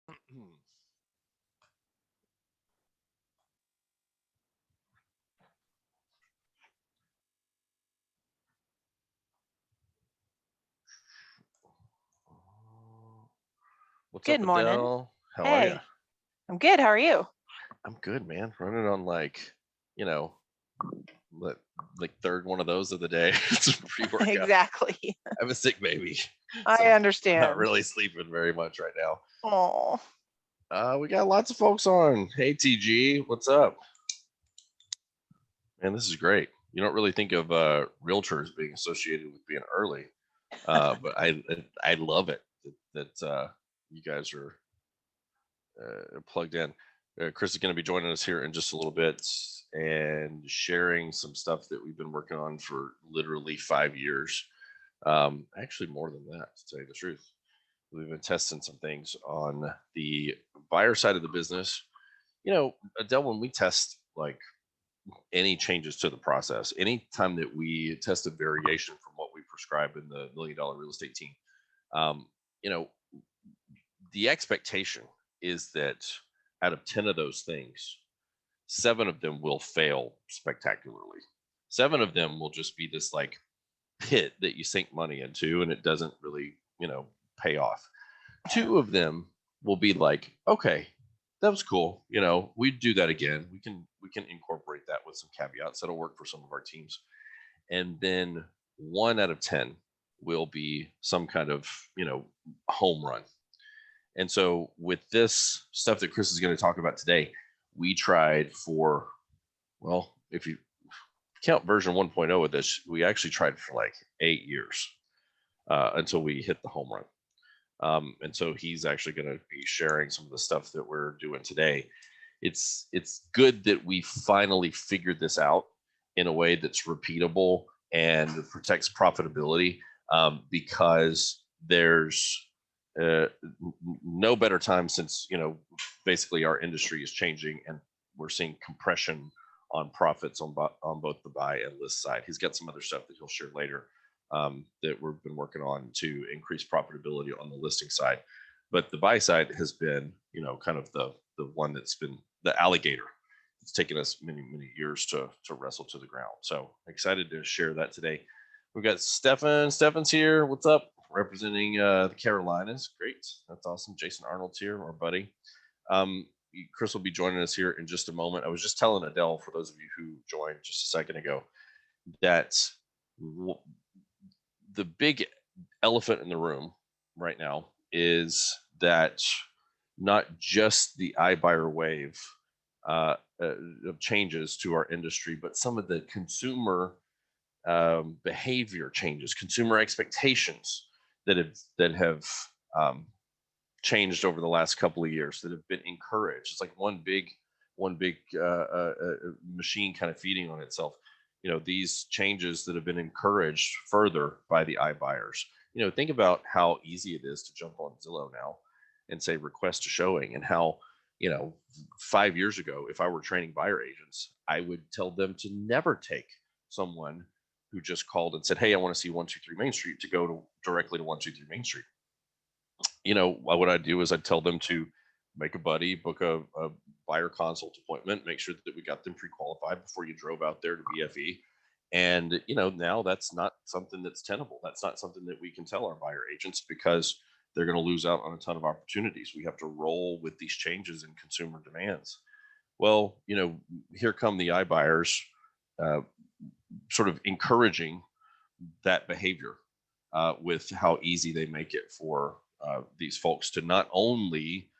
What's Good up, morning. Adele? How are you? Hey, I'm good. How are you? I'm good, man. Running on you know, like, third one of those of the day. It's a pre-workout. Exactly. I have a sick baby, I so I'm not understand. really sleeping very much right now. Oh, We got lots of folks on. Hey, TG, what's up? Man, this is great. You don't really think of realtors being associated with being early, but I love it that you guys are plugged in. Chris is going to be joining us here in just a little bit and sharing some stuff that we've been working on for literally 5 years. Actually, more than that, to tell you the truth. We've been testing some things on the buyer side of the business. You know, Adele, when we test like any changes to the process, anytime that we test a variation from what we prescribe in the $1 Million Real Estate Team, um, you know, the expectation is that out of 10 of those things, 7 of them will fail spectacularly. 7 of them will just be this like pit that you sink money into and it doesn't really, pay off. 2 of them will be like, okay, that was cool. We'd do that again. We can incorporate that with some caveats that'll work for some of our teams. And then 1 out of 10 will be some kind of, home run. And so with this stuff that Chris is going to talk about today, we tried for, well, if you count version 1.0 of this, we actually tried for like 8 years until we hit the home run. And so he's actually going to be sharing some of the stuff that we're doing today. It's good that we finally figured this out in a way that's repeatable and protects profitability, because there's no better time since basically our industry is changing and we're seeing compression on profits on both the buy and list side. He's got some other stuff that he'll share later that we've been working on to increase profitability on the listing side. But the buy side has been, kind of the one that's been the alligator. It's taken us many years to wrestle to the ground. So excited to share that today. We've got Stefan. Stefan's here. What's up? Representing the Carolinas. Great. That's awesome. Jason Arnold's here, our buddy. Chris will be joining us here in just a moment. I was just telling Adele, for those of you who joined just a second ago, that the big elephant in the room right now is that not just the iBuyer wave of changes to our industry, but some of the consumer behavior changes, consumer expectations that have changed over the last couple of years, that have been encouraged. It's like one big machine kind of feeding on itself. These changes that have been encouraged further by the iBuyers. Think about how easy it is to jump on Zillow now and say request a showing, and how 5 years ago, if I were training buyer agents, I would tell them to never take someone who just called and said, hey, I want to see 123 Main Street, to go directly to 123 Main Street. What I'd do is I'd tell them to make a buddy, book a buyer consult appointment, make sure that we got them pre-qualified before you drove out there to BFE. And, now that's not something that's tenable. That's not something that we can tell our buyer agents, because they're going to lose out on a ton of opportunities. We have to roll with these changes in consumer demands. Well, here come the iBuyers, sort of encouraging that behavior with how easy they make it for these folks to not only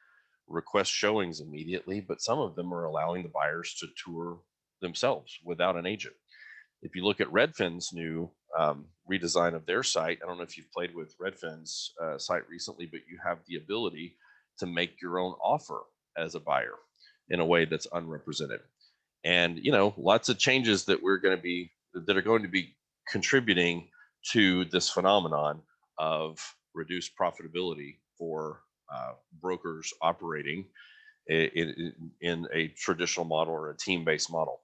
request showings immediately, but some of them are allowing the buyers to tour themselves without an agent. If you look at Redfin's new redesign of their site, I don't know if you've played with Redfin's site recently, but you have the ability to make your own offer as a buyer in a way that's unrepresented. And lots of changes that are going to be contributing to this phenomenon of reduced profitability for brokers operating in a traditional model or a team-based model.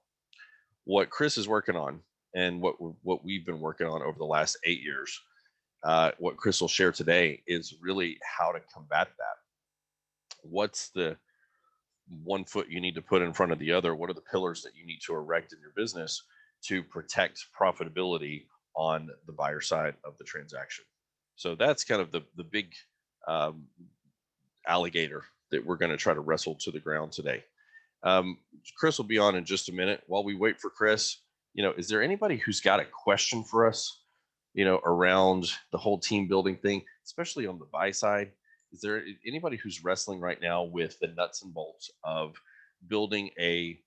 What Chris is working on, and what we've been working on over the last 8 years, what Chris will share today, is really how to combat that. what's the one foot you need to put in front of the other? What are the pillars that you need to erect in your business to protect profitability on the buyer side of the transaction? So that's kind of the big um, alligator that we're going to try to wrestle to the ground today. Chris will be on in just a minute. While we wait for Chris, is there anybody who's got a question for us, around the whole team building thing, especially on the buy side? Is there anybody who's wrestling right now with the nuts and bolts of building a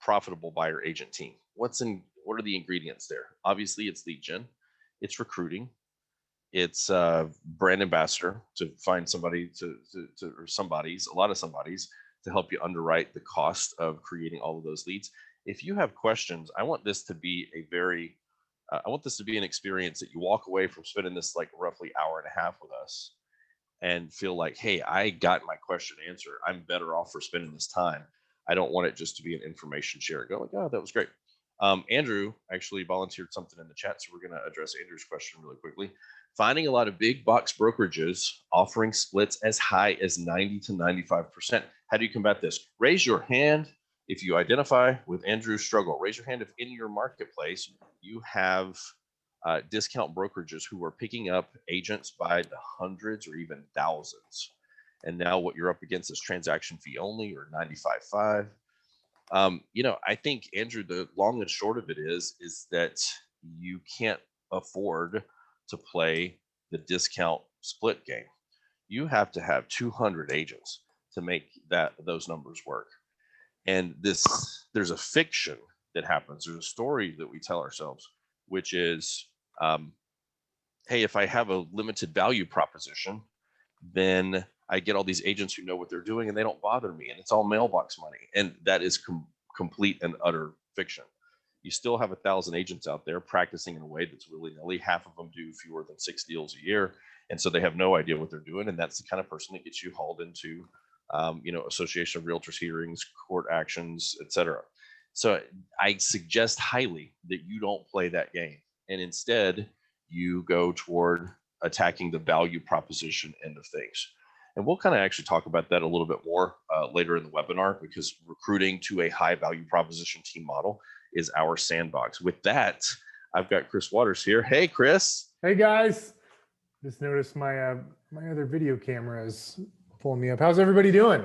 profitable buyer agent team? What are the ingredients there? Obviously, it's lead gen, it's recruiting, it's brand ambassador to find somebody or a lot of somebody's to help you underwrite the cost of creating all of those leads. If you have questions, I want this to be an experience that you walk away from spending this like roughly hour and a half with us and feel like, hey, I got my question answered. I'm better off for spending this time. I don't want it just to be an information share. Go like, oh, that was great. Andrew actually volunteered something in the chat, so we're going to address Andrew's question really quickly. Finding a lot of big box brokerages offering splits as high as 90 to 95%. How do you combat this? Raise your hand if you identify with Andrew's struggle. Raise your hand if in your marketplace you have discount brokerages who are picking up agents by the hundreds or even thousands. And now what you're up against is transaction fee only or 95.5. I think, Andrew, the long and short of it is that you can't afford to play the discount split game. You have to have 200 agents to make those numbers work. And there's a fiction that happens. There's a story that we tell ourselves, which is, hey, if I have a limited value proposition, then I get all these agents who know what they're doing and they don't bother me, and it's all mailbox money. And that is complete and utter fiction. You still have 1,000 agents out there practicing in a way that's willy-nilly. Half of them do fewer than 6 deals a year. And so they have no idea what they're doing. And that's the kind of person that gets you hauled into, Association of Realtors hearings, court actions, etc. So I suggest highly that you don't play that game. And instead, you go toward attacking the value proposition end of things. And we'll kind of actually talk about that a little bit more later in the webinar, because recruiting to a high value proposition team model is our sandbox. With that, I've got Chris Waters here. Hey, Chris. Hey, guys. Just noticed my my other video camera is pulling me up. How's everybody doing?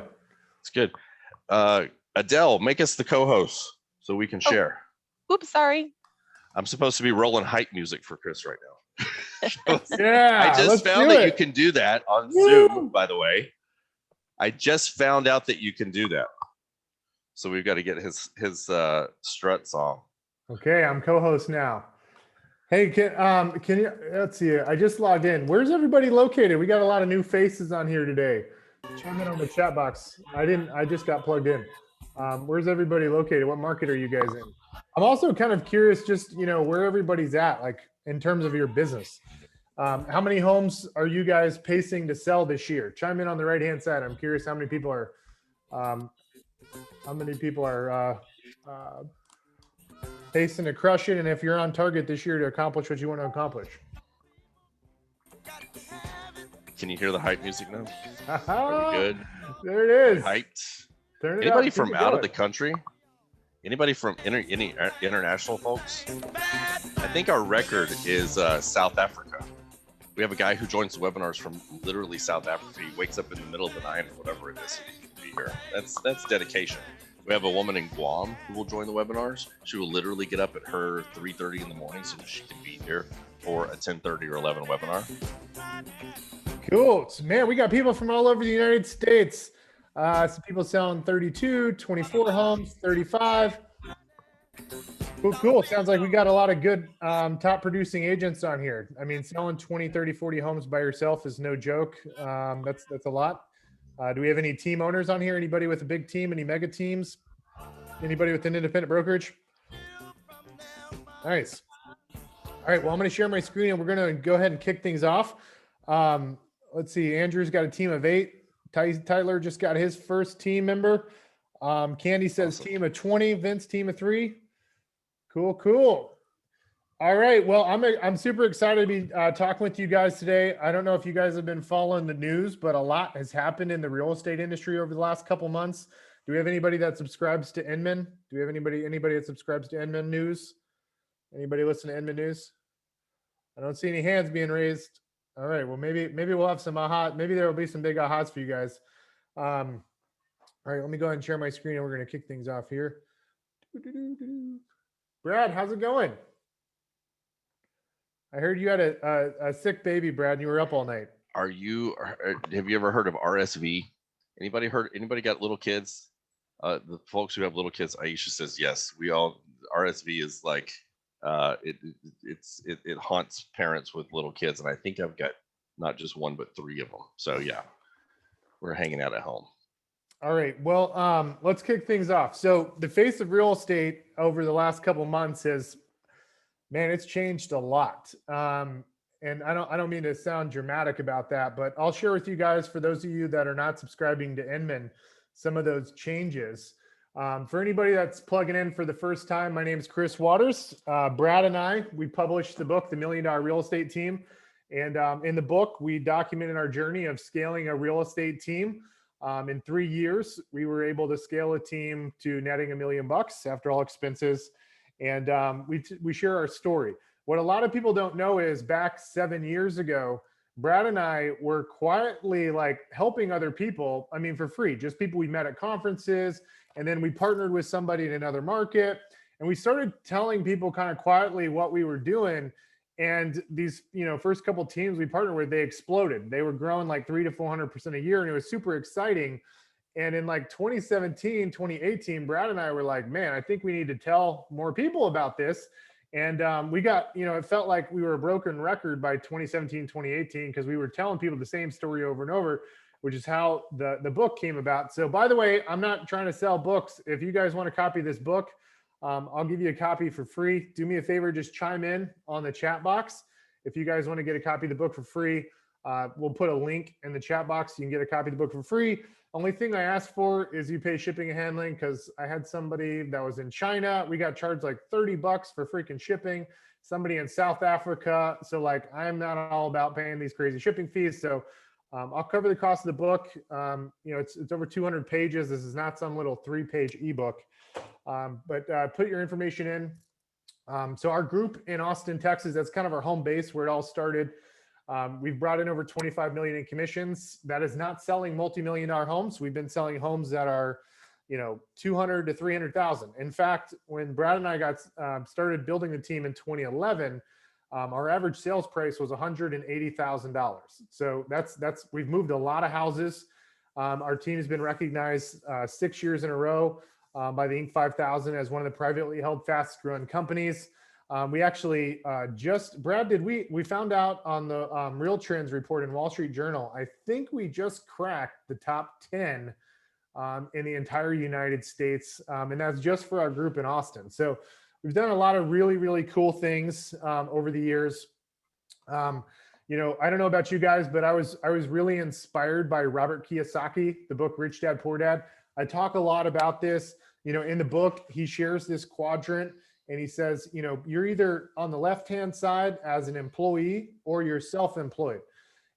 It's good. Adele, make us the co-host so we can share. Oops, sorry. I'm supposed to be rolling hype music for Chris right now. Yeah, I just found that you can do that on Zoom, by the way. I just found out that you can do that. So we've got to get his strut song. Okay, I'm co-host now. Hey, can you, let's see, I just logged in. Where's everybody located? We got a lot of new faces on here today. Chime in on the chat box. I just got plugged in. Where's everybody located? What market are you guys in? I'm also kind of curious, just, where everybody's at, like in terms of your business. How many homes are you guys pacing to sell this year? Chime in on the right-hand side. I'm curious how many people are, pacing to crush it, and if you're on target this year to accomplish what you want to accomplish. Can you hear the hype music now? Are we good? There it is. Hyped. Turn it Anybody up. from out of the country? Anybody from any international folks? I think our record is South Africa. We have a guy who joins the webinars from literally South Africa. He wakes up in the middle of the night or whatever it is so he can be here. That's dedication. We have a woman in Guam who will join the webinars. She will literally get up at her 3:30 in the morning so that she can be here for a 10:30 or 11 webinar. Cool. So, man, we got people from all over the United States. Some people selling 32, 24 homes, 35. Cool. Sounds like we got a lot of good top producing agents on here. I mean, selling 20, 30, 40 homes by yourself is no joke. That's a lot. Do we have any team owners on here? Anybody with a big team? Any mega teams? Anybody with an independent brokerage? Nice. All right. Well, I'm going to share my screen and we're going to go ahead and kick things off. Let's see. Andrew's got a team of 8. Tyler just got his first team member. Candy says awesome. Team of 20. Vince, team of 3. Cool. All right. Well, I'm super excited to be talking with you guys today. I don't know if you guys have been following the news, but a lot has happened in the real estate industry over the last couple months. Do we have anybody that subscribes to Inman? Do we have anybody that subscribes to Inman News? Anybody listen to Inman News? I don't see any hands being raised. All right. Well, maybe we'll have some aha. Maybe there will be some big ahas for you guys. All right. Let me go ahead and share my screen, and we're going to kick things off here. Brad, how's it going? I heard you had a sick baby, Brad, and you were up all night. Have you ever heard of RSV? Anybody got little kids? The folks who have little kids, Aisha says yes. RSV is like it haunts parents with little kids, and I think I've got not just one but 3 of them. So yeah, we're hanging out at home. All right. Well, let's kick things off. So the face of real estate over the last couple of months has, man, it's changed a lot. And I don't mean to sound dramatic about that, but I'll share with you guys, for those of you that are not subscribing to Inman, some of those changes. For anybody that's plugging in for the first time, my name is Chris Waters. Brad and I, we published the book, The $1 Million Real Estate Team. And in the book, we documented our journey of scaling a real estate team. In 3 years, we were able to scale a team to netting $1 million after all expenses. And we share our story. What a lot of people don't know is back 7 years ago, Brad and I were quietly like helping other people. I mean, for free, just people we met at conferences. And then we partnered with somebody in another market. And we started telling people kind of quietly what we were doing. And these, first couple teams we partnered with, they exploded. They were growing like 300 to 400% a year. And it was super exciting. And in like 2017, 2018, Brad and I were like, man, I think we need to tell more people about this. And we got, it felt like we were a broken record by 2017, 2018, because we were telling people the same story over and over, which is how the book came about. So by the way, I'm not trying to sell books. If you guys want to copy this book, I'll give you a copy for free. Do me a favor, just chime in on the chat box. If you guys want to get a copy of the book for free, we'll put a link in the chat box. You can get a copy of the book for free. Only thing I asked for is you pay shipping and handling, because I had somebody that was in China. We got charged like $30 for freaking shipping. Somebody in South Africa. So like, I'm not all about paying these crazy shipping fees. So I'll cover the cost of the book. It's over 200 pages. This is not some little 3-page ebook. But put your information in. So our group in Austin, Texas, that's kind of our home base where it all started. We've brought in over 25 million in commissions. That is not selling multi-million-dollar homes. We've been selling homes that are, 200 to 300,000. In fact, when Brad and I got started building the team in 2011, our average sales price was $180,000. So we've moved a lot of houses. Our team has been recognized 6 years in a row by the Inc. 5000 as one of the privately held fastest growing companies. We actually Brad, we found out on the Real Trends report in Wall Street Journal, I think we just cracked the top 10 in the entire United States. And that's just for our group in Austin. So we've done a lot of really, really cool things over the years. I don't know about you guys, but I was really inspired by Robert Kiyosaki, the book Rich Dad, Poor Dad. I talk a lot about this. In the book, he shares this quadrant. And he says, you're either on the left-hand side as an employee or you're self-employed.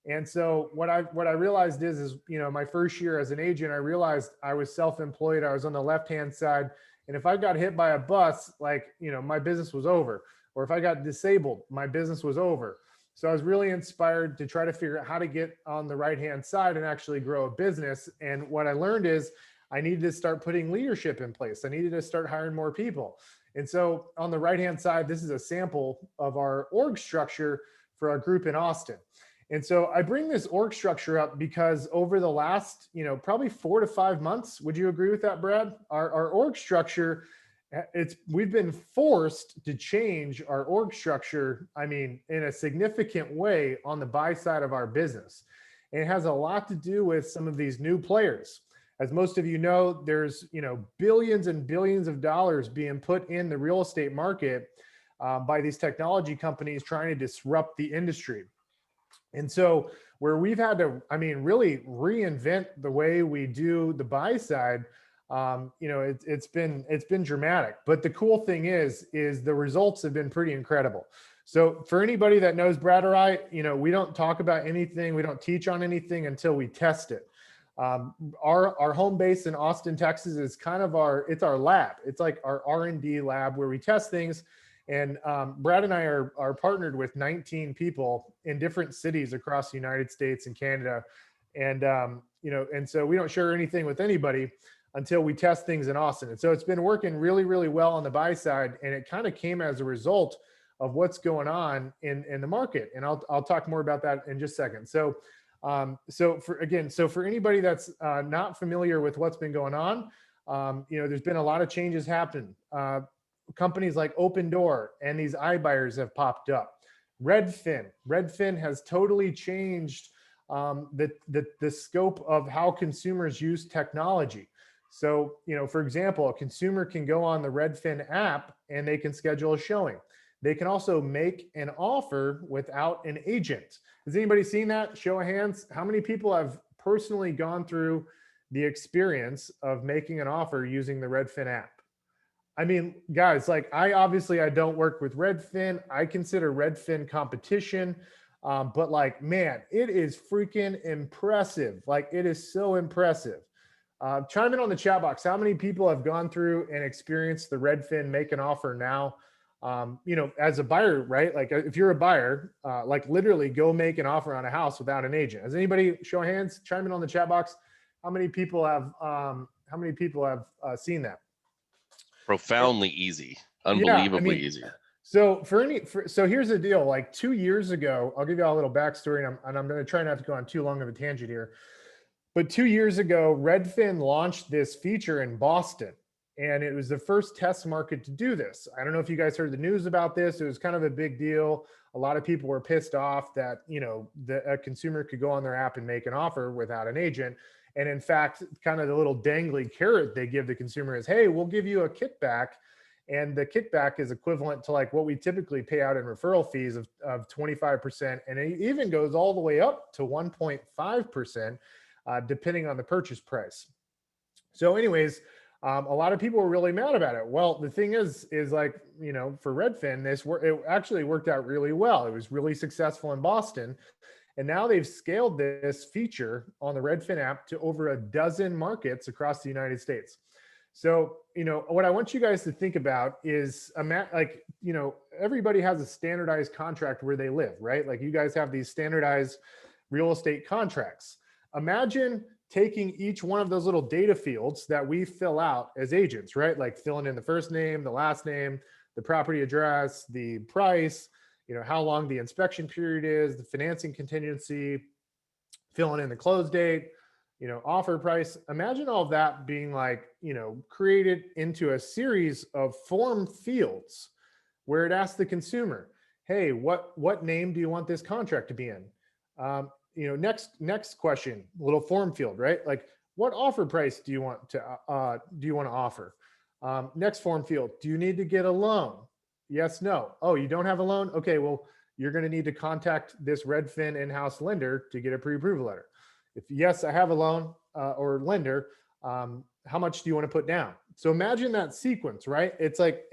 And so what I realized is my first year as an agent, I realized I was self-employed. I was on the left-hand side. And if I got hit by a bus, my business was over. Or if I got disabled, my business was over. So I was really inspired to try to figure out how to get on the right-hand side and actually grow a business. And what I learned is I needed to start putting leadership in place. I needed to start hiring more people. And so on the right-hand side, this is a sample of our org structure for our group in Austin. And so I bring this org structure up because over the last, probably 4 to 5 months, would you agree with that, Brad? Our org structure, we've been forced to change our org structure, in a significant way on the buy side of our business. And it has a lot to do with some of these new players. As most of you know, there's billions and billions of dollars being put in the real estate market by these technology companies trying to disrupt the industry. And so where we've had to, really reinvent the way we do the buy side, It's been dramatic. But the cool thing is the results have been pretty incredible. So for anybody that knows Brad or I, we don't talk about anything, we don't teach on anything until we test it. Our home base in Austin, Texas is kind of our lab. It's like our R&D lab where we test things. And Brad and I are partnered with 19 people in different cities across the United States and Canada. And, and so we don't share anything with anybody until we test things in Austin. And so it's been working really, really well on the buy side. And it kind of came as a result of what's going on in the market. And I'll talk more about that in just a second. So for anybody that's not familiar with what's been going on, there's been a lot of changes happen. Companies like Opendoor and these iBuyers have popped up. Redfin has totally changed the scope of how consumers use technology. So, for example, a consumer can go on the Redfin app and they can schedule a showing. They can also make an offer without an agent. Has anybody seen that? Show of hands. How many people have personally gone through the experience of making an offer using the Redfin app? I mean, guys, like I don't work with Redfin. I consider Redfin competition. But like, man, it is freaking impressive. Like it is so impressive. Chime in on the chat box. How many people have gone through and experienced the Redfin make an offer now? As a buyer, right? Like if you're a buyer, like literally go make an offer on a house without an agent. Has anybody, show of hands, chime in on the chat box? How many people have seen that? Profoundly easy, unbelievably easy. So so here's the deal. Like 2 years ago, I'll give you all a little backstory, and I'm going to try not to go on too long of a tangent here. But 2 years ago, Redfin launched this feature in Boston, and it was the first test market to do this. I don't know if you guys heard the news about this. It was kind of a big deal. A lot of people were pissed off that a consumer could go on their app and make an offer without an agent. And in fact, kind of the little dangly carrot they give the consumer is, hey, we'll give you a kickback. And the kickback is equivalent to like what we typically pay out in referral fees of 25%. And it even goes all the way up to 1.5%, depending on the purchase price. So anyways, a lot of people were really mad about it. Well, the thing is like, for Redfin, it actually worked out really well. It was really successful in Boston. And now they've scaled this feature on the Redfin app to over a dozen markets across the United States. So, what I want you guys to think about is everybody has a standardized contract where they live, right? Like you guys have these standardized real estate contracts. Imagine taking each one of those little data fields that we fill out as agents, right? Like filling in the first name, the last name, the property address, the price, how long the inspection period is, the financing contingency, filling in the close date, offer price. Imagine all of that being like, created into a series of form fields where it asks the consumer, hey, what name do you want this contract to be in? Next question, little form field, right? Like what offer price do you want to offer? Next form field, do you need to get a loan? Yes, no. Oh, you don't have a loan? Okay, well, you're going to need to contact this Redfin in-house lender to get a pre-approval letter. If yes, I have a loan or lender, how much do you want to put down? So imagine that sequence, right? It's like,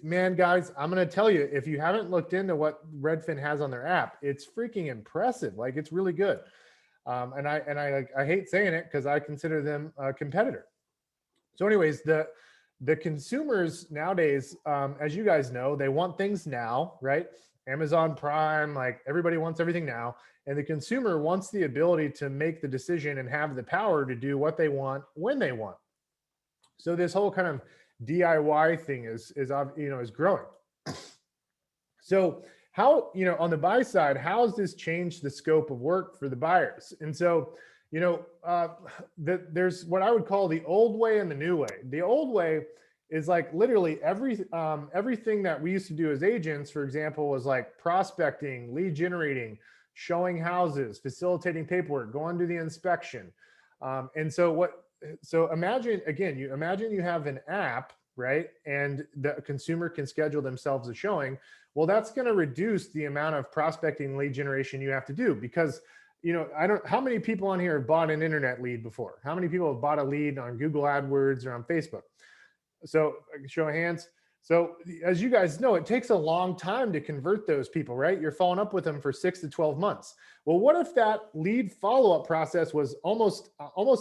man, guys, I'm going to tell you, if you haven't looked into what Redfin has on their app, it's freaking impressive. Like it's really good. And I hate saying it because I consider them a competitor. So anyways, the consumers nowadays, as you guys know, they want things now, right? Amazon Prime, like everybody wants everything now. And the consumer wants the ability to make the decision and have the power to do what they want when they want. So this whole kind of DIY thing is growing. So how, on the buy side, how has this changed the scope of work for the buyers? And so, there's what I would call the old way and the new way. The old way is like literally everything that we used to do as agents, for example, was like prospecting, lead generating, showing houses, facilitating paperwork, going to the inspection. So imagine you have an app, right? And the consumer can schedule themselves a showing. Well, that's going to reduce the amount of prospecting lead generation you have to do because, how many people on here have bought an internet lead before? How many people have bought a lead on Google AdWords or on Facebook? So show of hands. So as you guys know, it takes a long time to convert those people, right? You're following up with them for 6 to 12 months. Well, what if that lead follow-up process was almost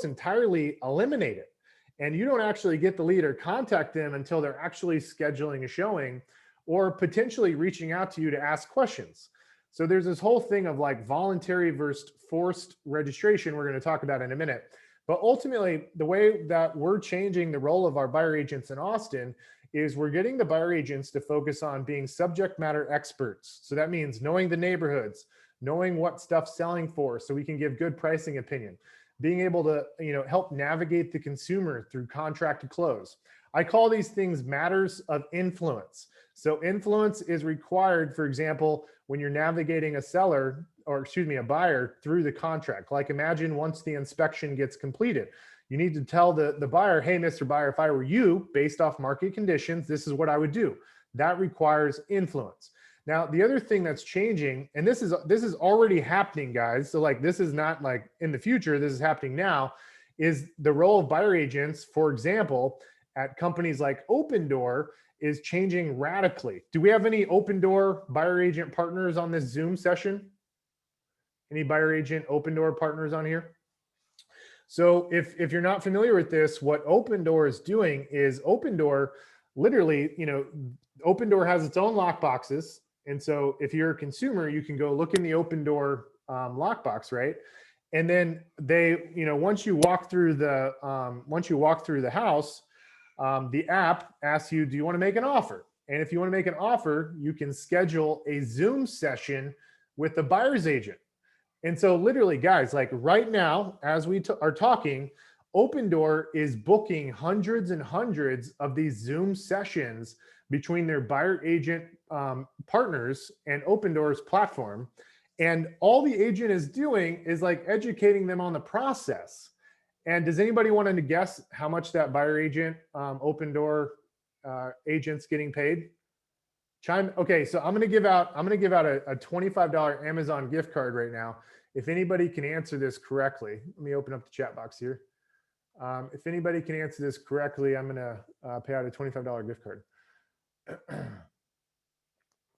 entirely eliminated, and you don't actually get the lead or contact them until they're actually scheduling a showing or potentially reaching out to you to ask questions? So there's this whole thing of like voluntary versus forced registration we're going to talk about in a minute. But ultimately, the way that we're changing the role of our buyer agents in Austin is we're getting the buyer agents to focus on being subject matter experts. So that means knowing the neighborhoods, knowing what stuff's selling for so we can give good pricing opinion, being able to help navigate the consumer through contract to close. I call these things matters of influence. So influence is required, for example, when you're navigating a buyer through the contract. Like imagine once the inspection gets completed, you need to tell the buyer, hey, Mr. Buyer, if I were you, based off market conditions, this is what I would do. That requires influence. Now, the other thing that's changing, and this is already happening, guys. So like, this is not like in the future, this is happening now, is the role of buyer agents, for example, at companies like Opendoor is changing radically. Do we have any Opendoor buyer agent partners on this Zoom session? Any buyer agent Opendoor partners on here? So if you're not familiar with this, what Opendoor is doing is Opendoor literally, Opendoor has its own lock boxes. And so if you're a consumer, you can go look in the Opendoor lockbox, right? And then they, once you walk through the house, the app asks you, do you want to make an offer? And if you want to make an offer, you can schedule a Zoom session with the buyer's agent. And so literally, guys, like right now, as we are talking, Opendoor is booking hundreds and hundreds of these Zoom sessions between their buyer agent partners and Opendoor's platform. And all the agent is doing is like educating them on the process. And does anybody want to guess how much that buyer agent Opendoor agent's getting paid? Okay, so I'm gonna give out a $25 Amazon gift card right now. If anybody can answer this correctly, let me open up the chat box here. If anybody can answer this correctly, I'm gonna pay out a $25 gift card.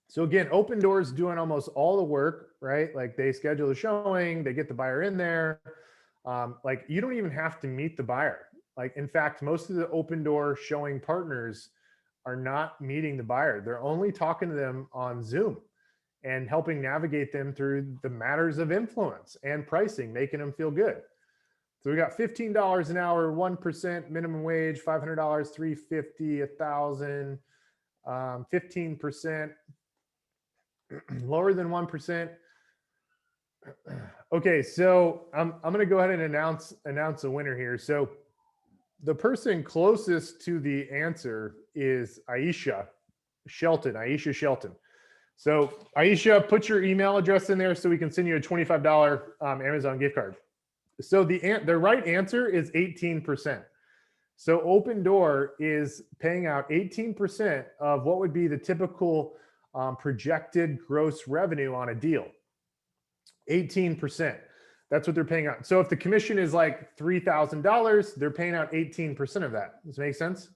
So again, Opendoor is doing almost all the work, right? Like they schedule the showing, they get the buyer in there. Like you don't even have to meet the buyer. Like in fact, most of the Opendoor showing partners are not meeting the buyer. They're only talking to them on Zoom and helping navigate them through the matters of influence and pricing, making them feel good. So we got $15 an hour, 1% minimum wage, $500, $350, $1,000, 15%, lower than 1%. Okay, so I'm going to go ahead and announce a winner here. So the person closest to the answer is Aisha Shelton. So Aisha, put your email address in there so we can send you a $25 Amazon gift card. So the right answer is 18%. So Opendoor is paying out 18% of what would be the typical projected gross revenue on a deal. 18%. That's what they're paying out. So if the commission is like $3,000, they're paying out 18% of that. Does that make sense?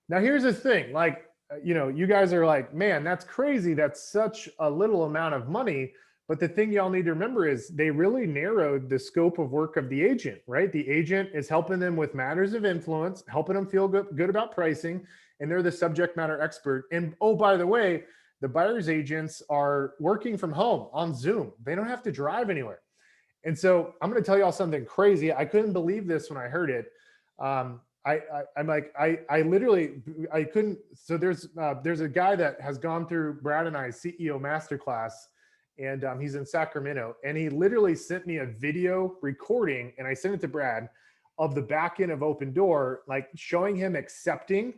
Now here's the thing, like, you guys are like, man, that's crazy. That's such a little amount of money. But the thing y'all need to remember is they really narrowed the scope of work of the agent, right? The agent is helping them with matters of influence, helping them feel good about pricing, and they're the subject matter expert. And oh, by the way, the buyer's agents are working from home on Zoom. They don't have to drive anywhere. And so I'm going to tell y'all something crazy. I couldn't believe this when I heard it. I'm like, I literally couldn't. So there's a guy that has gone through Brad and I's CEO masterclass, and he's in Sacramento, and he literally sent me a video recording, and I sent it to Brad of the back end of Opendoor, like showing him accepting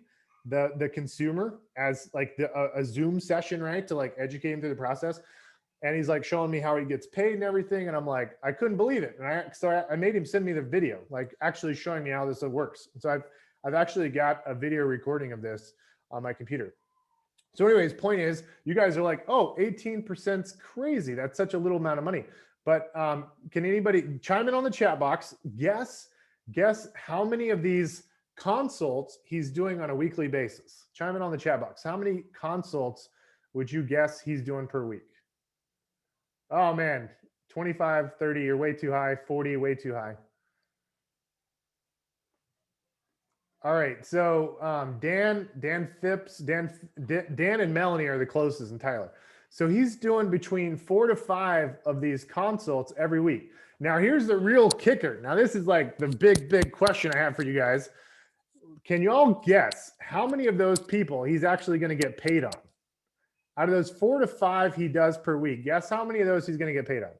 the consumer as like a Zoom session, right? To like educate him through the process. And he's like showing me how he gets paid and everything. And I'm like, I couldn't believe it. And I made him send me the video, like actually showing me how this works. And so I've actually got a video recording of this on my computer. So anyways, point is, you guys are like, oh, 18% is crazy. That's such a little amount of money. But can anybody chime in on the chat box? Guess how many of these consults he's doing on a weekly basis. Chime in on the chat box. How many consults would you guess he's doing per week? Oh man, 25, 30, you're way too high. 40, way too high. All right, so Dan Phipps, Dan and Melanie are the closest, and Tyler. So he's doing between 4 to 5 of these consults every week. Now here's the real kicker. Now this is like the big question I have for you guys. Can you all guess how many of those people he's actually going to get paid on? Out of those 4 to 5 he does per week, guess how many of those he's going to get paid on?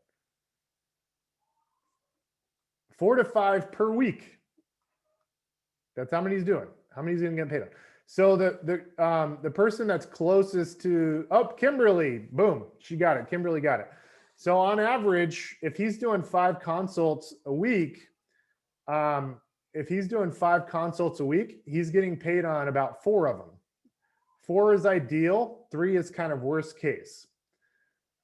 4 to 5 per week. That's how many he's doing. How many he's going to get paid on? So the person that's closest to, oh, Kimberly, boom, she got it. Kimberly got it. So on average, if he's doing 5 consults a week, he's getting paid on about 4 of them. 4 is ideal. 3 is kind of worst case.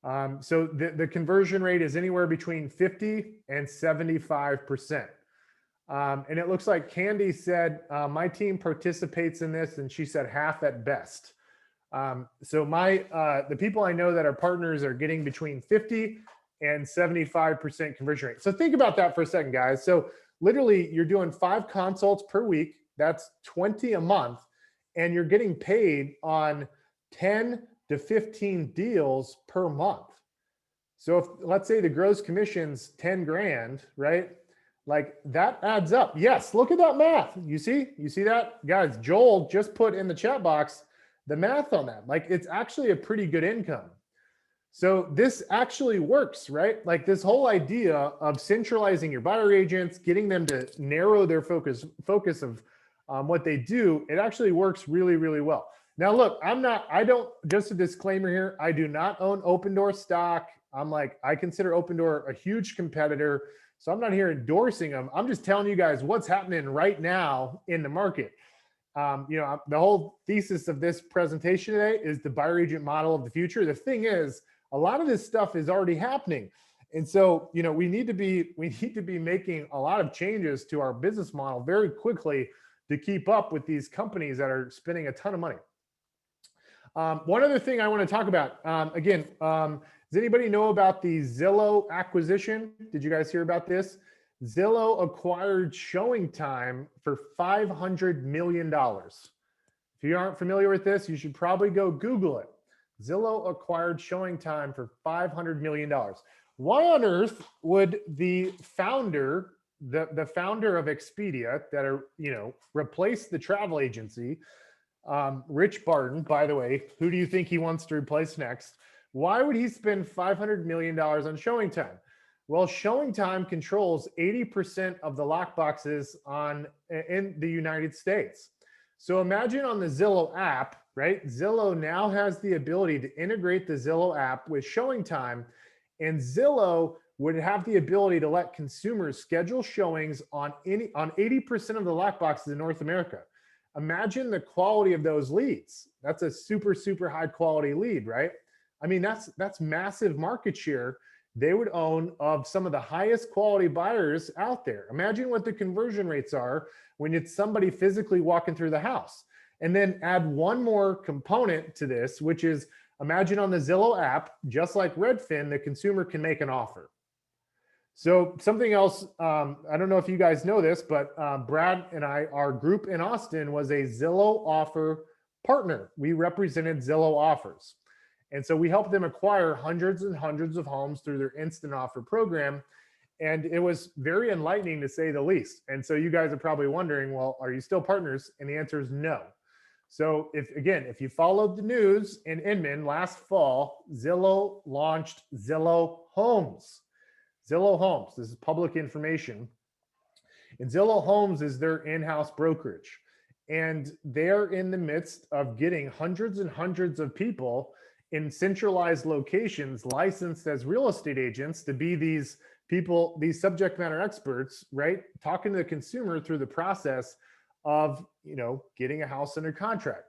So the conversion rate is anywhere between 50 and 75%. And it looks like Candy said, my team participates in this, and she said half at best. So the people I know that are partners are getting between 50 and 75% conversion rate. So think about that for a second, guys. So literally you're doing 5 consults per week. That's 20 a month, and you're getting paid on 10 to 15 deals per month. So if, let's say the gross commission's 10 grand, right? Like that adds up. Yes, look at that math. You see that? Guys, Joel just put in the chat box the math on that. Like it's actually a pretty good income. So this actually works, right? Like this whole idea of centralizing your buyer agents, getting them to narrow their focus of what they do, it actually works really, really well. Now, look, just a disclaimer here, I do not own Opendoor stock. I consider Opendoor a huge competitor. So I'm not here endorsing them. I'm just telling you guys what's happening right now in the market. The whole thesis of this presentation today is the buyer agent model of the future. The thing is, a lot of this stuff is already happening. And so, we need to be making a lot of changes to our business model very quickly to keep up with these companies that are spending a ton of money. One other thing I want to talk about, does anybody know about the Zillow acquisition? Did you guys hear about this? Zillow acquired ShowingTime for $500 million. If you aren't familiar with this, you should probably go Google it. Zillow acquired ShowingTime for $500 million. Why on earth would the founder of Expedia replace the travel agency, Rich Barton, by the way, who do you think he wants to replace next? Why would he spend $500 million on ShowingTime? Well, ShowingTime controls 80% of the lockboxes in the United States. So imagine on the Zillow app, right? Zillow now has the ability to integrate the Zillow app with ShowingTime, and Zillow would have the ability to let consumers schedule showings on 80% of the lockboxes in North America. Imagine the quality of those leads. That's a super, super high quality lead, right? I mean, that's massive market share they would own of some of the highest quality buyers out there. Imagine what the conversion rates are when it's somebody physically walking through the house. And then add one more component to this, which is imagine on the Zillow app, just like Redfin, the consumer can make an offer. So something else, I don't know if you guys know this, but Brad and our group in Austin was a Zillow offer partner. We represented Zillow offers. And so we helped them acquire hundreds and hundreds of homes through their instant offer program. And it was very enlightening to say the least. And so you guys are probably wondering, well, are you still partners? And the answer is no. So if you followed the news in Inman last fall, Zillow launched Zillow Homes. Zillow Homes, this is public information. And Zillow Homes is their in-house brokerage. And they're in the midst of getting hundreds and hundreds of people in centralized locations licensed as real estate agents to be these people, these subject matter experts, right? Talking to the consumer through the process of, getting a house under contract.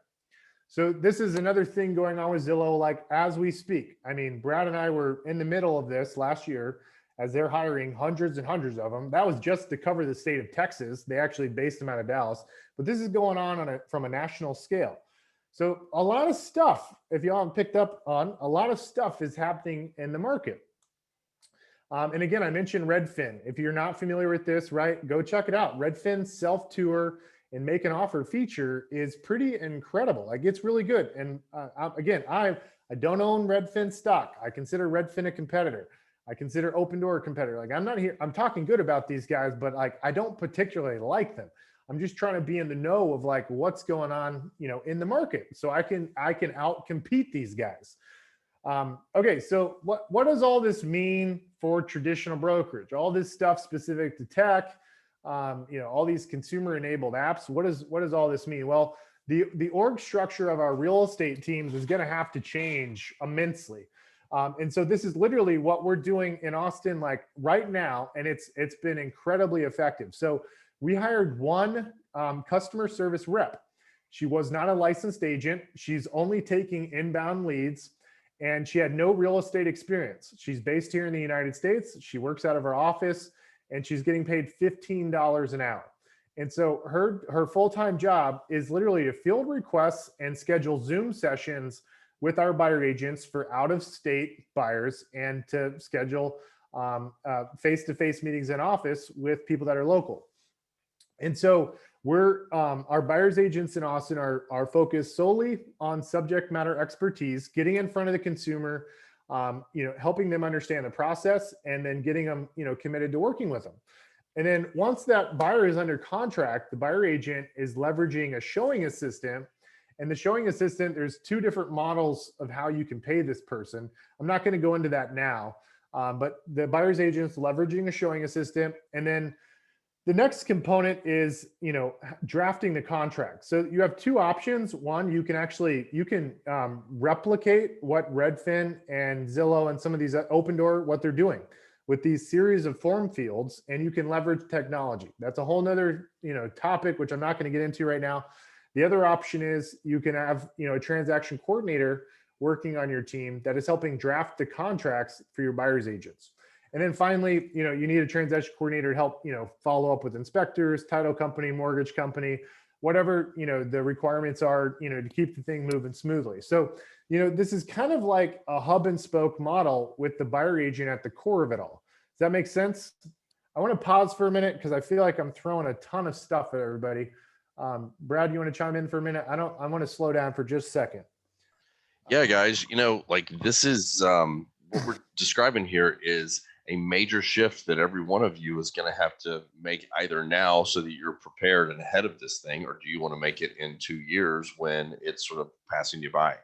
So this is another thing going on with Zillow, like as we speak. I mean, Brad and I were in the middle of this last year, as they're hiring hundreds and hundreds of them. That was just to cover the state of Texas. They actually based them out of Dallas, but this is going on from a national scale. So a lot of stuff, if y'all haven't picked up on, a lot of stuff is happening in the market. And again, I mentioned Redfin. If you're not familiar with this, right, go check it out. Redfin self-tour and make an offer feature is pretty incredible. Like, it's really good. And again, I don't own Redfin stock. I consider Redfin a competitor. I consider Opendoor a competitor. Like, I'm not here, I'm talking good about these guys, but like, I don't particularly like them. I'm just trying to be in the know of like what's going on, you know, in the market, so I can out compete these guys. Okay, so what does all this mean for traditional brokerage? All this stuff specific to tech, you know, all these consumer enabled apps. What does all this mean? Well, the org structure of our real estate teams is going to have to change immensely. And so this is literally what we're doing in Austin, like right now, and it's been incredibly effective. So we hired one customer service rep. She was not a licensed agent. She's only taking inbound leads, and she had no real estate experience. She's based here in the United States. She works out of her office, and she's getting paid $15 an hour. And so her full-time job is literally to field requests and schedule Zoom sessions with our buyer agents for out-of-state buyers, and to schedule face-to-face meetings in office with people that are local. And so our buyers agents in Austin are focused solely on subject matter expertise, getting in front of the consumer, you know, helping them understand the process, and then getting them, you know, committed to working with them. And then once that buyer is under contract, the buyer agent is leveraging a showing assistant. And the showing assistant, there's two different models of how you can pay this person. I'm not going to go into that now, but the buyer's agent's leveraging a showing assistant. And then the next component is, you know, drafting the contract. So you have two options. One, you can replicate what Redfin and Zillow and some of these Opendoor, what they're doing with these series of form fields, and you can leverage technology. That's a whole nother, you know, topic, which I'm not going to get into right now. The other option is you can have, you know, a transaction coordinator working on your team that is helping draft the contracts for your buyer's agents. And then finally, you know, you need a transaction coordinator to help, you know, follow up with inspectors, title company, mortgage company, whatever, you know, the requirements are, you know, to keep the thing moving smoothly. So, you know, this is kind of like a hub and spoke model with the buyer agent at the core of it all. Does that make sense? I want to pause for a minute because I feel like I'm throwing a ton of stuff at everybody. Brad, you want to chime in for a minute? I want to slow down for just a second. Yeah, guys, you know, like this is what we're describing here is a major shift that every one of you is going to have to make either now so that you're prepared and ahead of this thing, or do you want to make it in 2 years when it's sort of passing you by?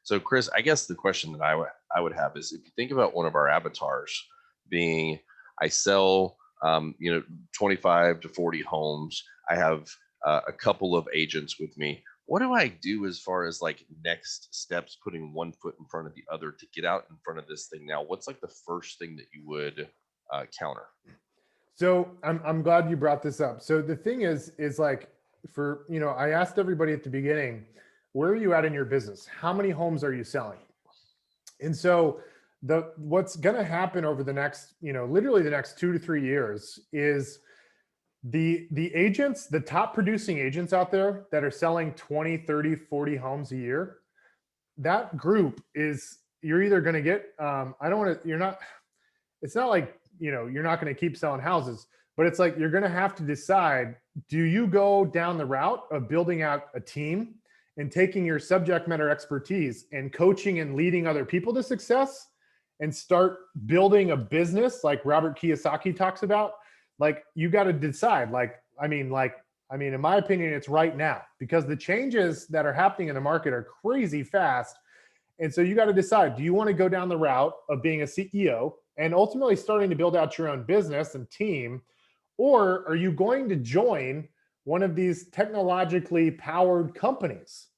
So Chris, I guess the question that I would have is, if you think about one of our avatars being, I sell, you know, 25 to 40 homes. I have a couple of agents with me. What do I do as far as like next steps, putting one foot in front of the other to get out in front of this thing now? What's like the first thing that you would counter? So I'm glad you brought this up. So the thing is like, for, you know, I asked everybody at the beginning, where are you at in your business? How many homes are you selling? And so what's going to happen over the next, you know, literally the next 2 to 3 years is the agents, the top producing agents out there that are selling 20, 30, 40 homes a year, that group is, you're either going to get, it's not like, you know, you're not going to keep selling houses, but it's like, you're going to have to decide, do you go down the route of building out a team and taking your subject matter expertise and coaching and leading other people to success and start building a business like Robert Kiyosaki talks about? Like, you got to decide, I mean, in my opinion, it's right now, because the changes that are happening in the market are crazy fast. And so you got to decide, do you want to go down the route of being a CEO and ultimately starting to build out your own business and team? Or are you going to join one of these technologically powered companies,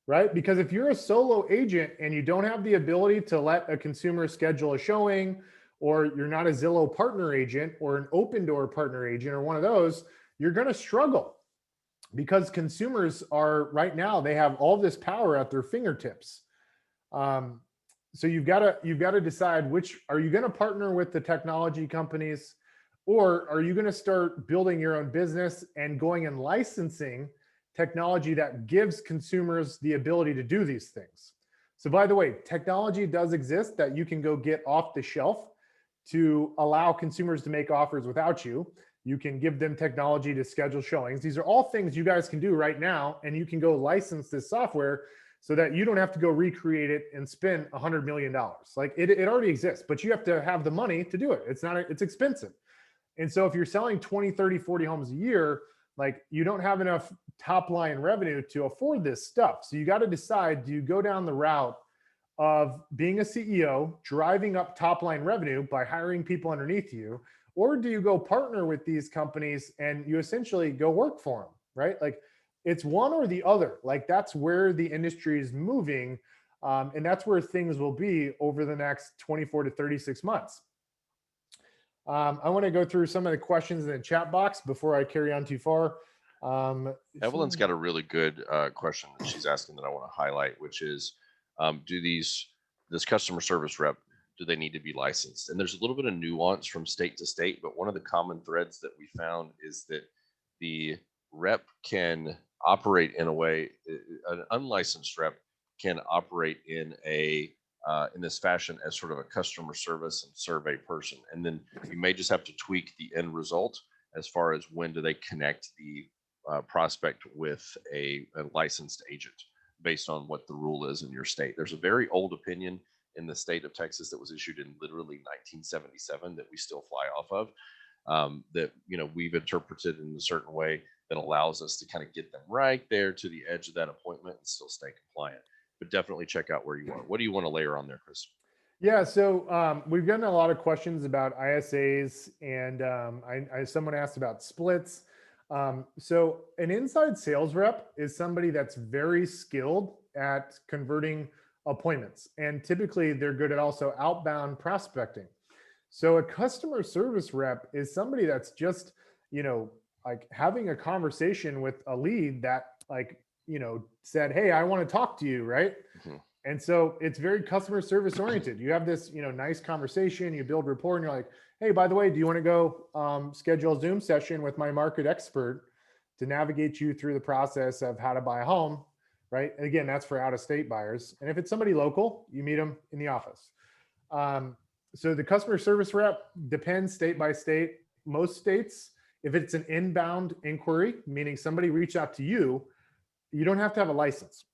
right? Because if you're a solo agent and you don't have the ability to let a consumer schedule a showing, or you're not a Zillow partner agent or an Opendoor partner agent or one of those, you're going to struggle, because consumers are right now, they have all this power at their fingertips. so you've got to decide which, are you going to partner with the technology companies, or are you going to start building your own business and going and licensing technology that gives consumers the ability to do these things? So by the way, technology does exist that you can go get off the shelf to allow consumers to make offers without you. You can give them technology to schedule showings. These are all things you guys can do right now, and you can go license this software so that you don't have to go recreate it and spend $100 million. Like it already exists, but you have to have the money to do it. It's expensive. And so if you're selling 20, 30, 40 homes a year, like you don't have enough top line revenue to afford this stuff. So you got to decide, do you go down the route of being a CEO, driving up top line revenue by hiring people underneath you, or do you go partner with these companies and you essentially go work for them, right? Like it's one or the other. Like that's where the industry is moving. And that's where things will be over the next 24 to 36 months. I want to go through some of the questions in the chat box before I carry on too far. Evelyn's got a really good question that she's asking that I want to highlight, which is, this customer service rep, do they need to be licensed? And there's a little bit of nuance from state to state, but one of the common threads that we found is that the rep can operate in a way, an unlicensed rep can operate in this fashion as sort of a customer service and survey person. And then you may just have to tweak the end result as far as when do they connect the prospect with a licensed agent based on what the rule is in your state. There's a very old opinion in the state of Texas that was issued in literally 1977 that we still fly off of, that we've interpreted in a certain way that allows us to kind of get them right there to the edge of that appointment and still stay compliant. But definitely check out where you are. What do you want to layer on there, Chris? Yeah, so we've gotten a lot of questions about ISAs, and someone asked about splits. So an inside sales rep is somebody that's very skilled at converting appointments, and typically they're good at also outbound prospecting. So a customer service rep is somebody that's just, like having a conversation with a lead that said, hey, I want to talk to you, right? Mm-hmm. And so it's very customer service oriented. You have this, nice conversation, you build rapport, and you're like, hey, by the way, do you want to go schedule a Zoom session with my market expert to navigate you through the process of how to buy a home, right? And again, that's for out-of-state buyers. And if it's somebody local, you meet them in the office. So the customer service rep depends state by state. Most states, if it's an inbound inquiry, meaning somebody reached out to you, you don't have to have a license.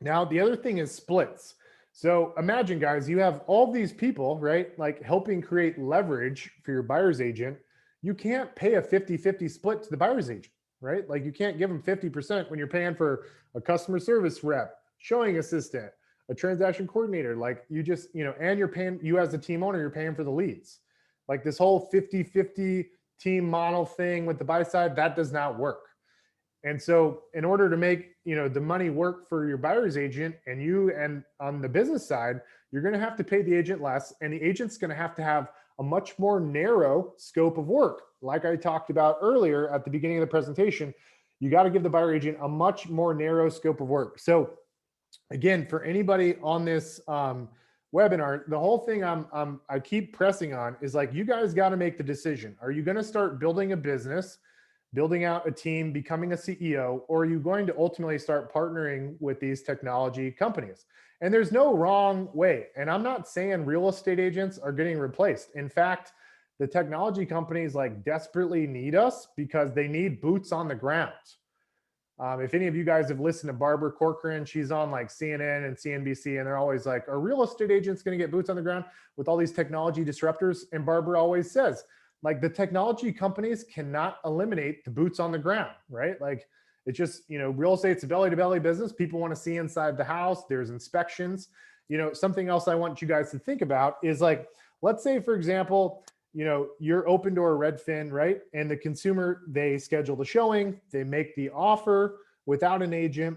Now, the other thing is splits. So imagine, guys, you have all these people, right? Like helping create leverage for your buyer's agent. You can't pay a 50-50 split to the buyer's agent, right? Like you can't give them 50% when you're paying for a customer service rep, showing assistant, a transaction coordinator. Like you just, and you're paying, you as a team owner, you're paying for the leads. Like this whole 50-50 team model thing with the buy side, that does not work. And so in order to make, the money work for your buyer's agent and on the business side, you're going to have to pay the agent less, and the agent's going to have a much more narrow scope of work. Like I talked about earlier at the beginning of the presentation, you got to give the buyer agent a much more narrow scope of work. So again, for anybody on this webinar, the whole thing I keep pressing on is like, you guys got to make the decision. Are you going to start building a business, building out a team, becoming a CEO, or are you going to ultimately start partnering with these technology companies? And there's no wrong way. And I'm not saying real estate agents are getting replaced. In fact, the technology companies like desperately need us because they need boots on the ground. If any of you guys have listened to Barbara Corcoran, she's on like CNN and CNBC, and they're always like, are real estate agents going to get boots on the ground with all these technology disruptors? And Barbara always says, like the technology companies cannot eliminate the boots on the ground, right? Like it's just, real estate's a belly to belly business. People want to see inside the house. There's inspections. Something else I want you guys to think about is like, let's say, for example, you're Open Door Redfin, right? And the consumer, they schedule the showing, they make the offer without an agent.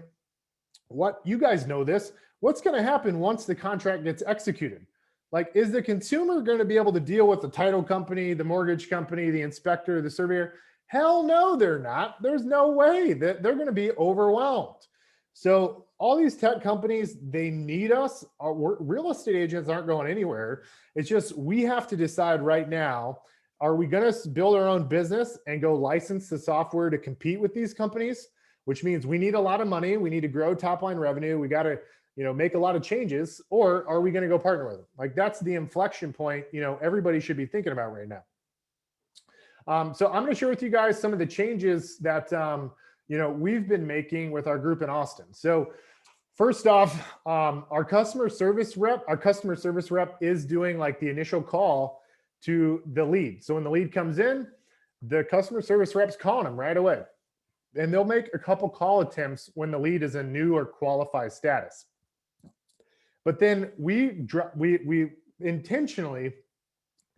What, you guys know this, what's going to happen once the contract gets executed? Like, is the consumer going to be able to deal with the title company, the mortgage company, the inspector, the surveyor? Hell no, they're not. There's no way that they're going to be overwhelmed. So all these tech companies, they need us. Real estate agents aren't going anywhere. It's just we have to decide right now, are we going to build our own business and go license the software to compete with these companies, which means we need a lot of money. We need to grow top line revenue. We got to, make a lot of changes, or are we going to go partner with them? Like that's the inflection point, everybody should be thinking about right now. So I'm going to share with you guys some of the changes that, we've been making with our group in Austin. So first off, our customer service rep is doing like the initial call to the lead. So when the lead comes in, the customer service rep's calling them right away. And they'll make a couple call attempts when the lead is in new or qualified status. But then we intentionally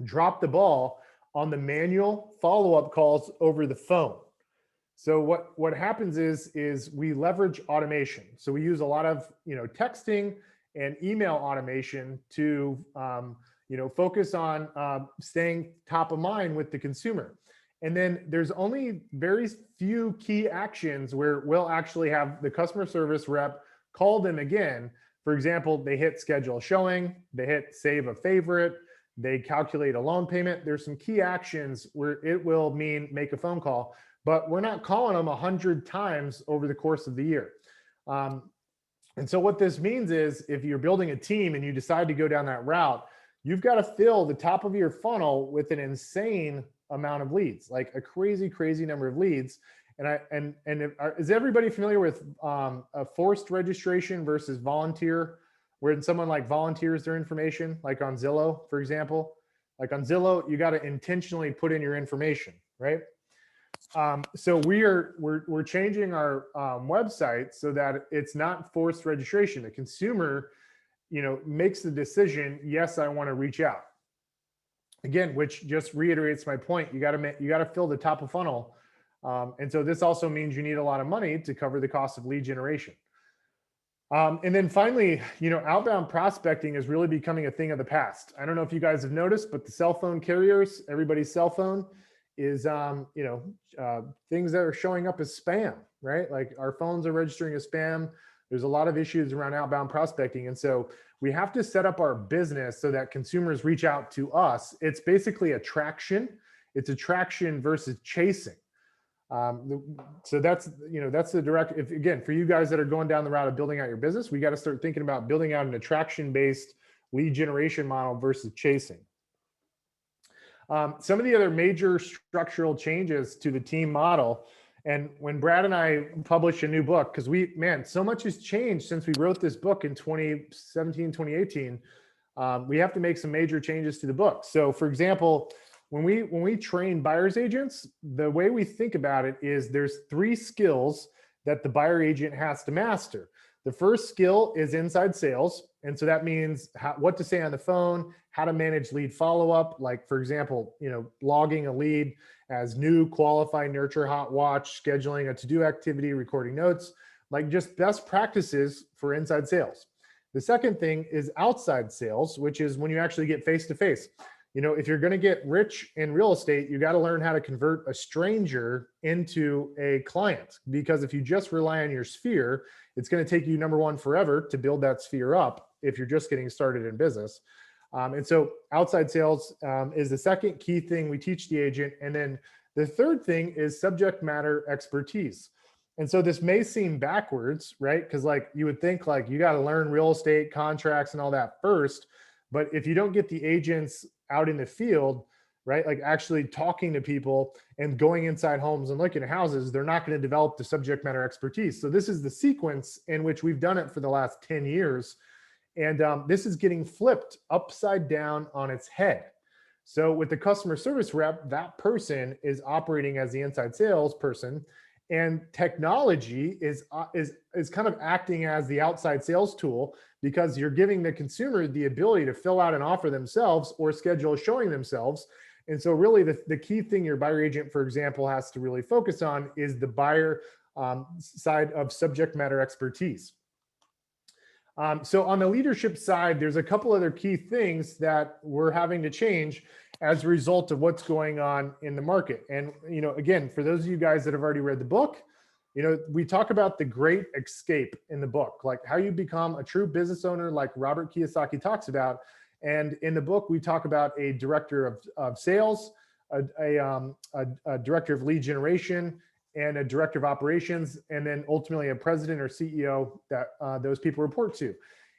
drop the ball on the manual follow-up calls over the phone. So what happens is we leverage automation. So we use a lot of texting and email automation to focus on staying top of mind with the consumer. And then there's only very few key actions where we'll actually have the customer service rep call them again. For example, they hit schedule a showing, they hit save a favorite, they calculate a loan payment. There's some key actions where it will mean make a phone call, but we're not calling them 100 times over the course of the year. And so what this means is if you're building a team and you decide to go down that route, you've got to fill the top of your funnel with an insane amount of leads, like a crazy number of leads. Is everybody familiar with a forced registration versus volunteer, where someone like volunteers their information, like on Zillow, for example? Like on Zillow, you got to intentionally put in your information, right? So we're changing our website so that it's not forced registration. The consumer, makes the decision. Yes, I want to reach out. Again, which just reiterates my point. You got to fill the top of funnel. And so this also means you need a lot of money to cover the cost of lead generation. And then finally, outbound prospecting is really becoming a thing of the past. I don't know if you guys have noticed, but the cell phone carriers, everybody's cell phone is, things that are showing up as spam, right? Like our phones are registering as spam. There's a lot of issues around outbound prospecting. And so we have to set up our business so that consumers reach out to us. It's basically attraction. It's attraction versus chasing. So that's the direct, again, for you guys that are going down the route of building out your business, we got to start thinking about building out an attraction-based lead generation model versus chasing. Some of the other major structural changes to the team model, and when Brad and I published a new book, because so much has changed since we wrote this book in 2017, 2018, we have to make some major changes to the book. So for example, when we train buyer's agents, the way we think about it is there's 3 skills that the buyer agent has to master. The first skill is inside sales. And so that means what to say on the phone, how to manage lead follow-up. Like for example, logging a lead as new, qualify, nurture, hot watch, scheduling a to-do activity, recording notes, like just best practices for inside sales. The second thing is outside sales, which is when you actually get face-to-face. If you're going to get rich in real estate, you got to learn how to convert a stranger into a client, because if you just rely on your sphere, it's going to take you, number one, forever to build that sphere up if you're just getting started in business. And so outside sales is the second key thing we teach the agent. And then the third thing is subject matter expertise. And so this may seem backwards, right? Because like you would think like you got to learn real estate contracts and all that first. But if you don't get the agents out in the field, right, like actually talking to people and going inside homes and looking at houses, they're not going to develop the subject matter expertise. So this is the sequence in which we've done it for the last 10 years. And this is getting flipped upside down on its head. So with the customer service rep, that person is operating as the inside sales person, and technology is kind of acting as the outside sales tool, because you're giving the consumer the ability to fill out an offer themselves or schedule a showing themselves. And so really the key thing your buyer agent, for example, has to really focus on is the buyer side of subject matter expertise. So on the leadership side, there's a couple other key things that we're having to change as a result of what's going on in the market. And, again, for those of you guys that have already read the book, You know, we talk about the great escape in the book, like how you become a true business owner, like Robert Kiyosaki talks about. And in the book, we talk about a director of sales, a director of lead generation, and a director of operations, and then ultimately a president or CEO that those people report to.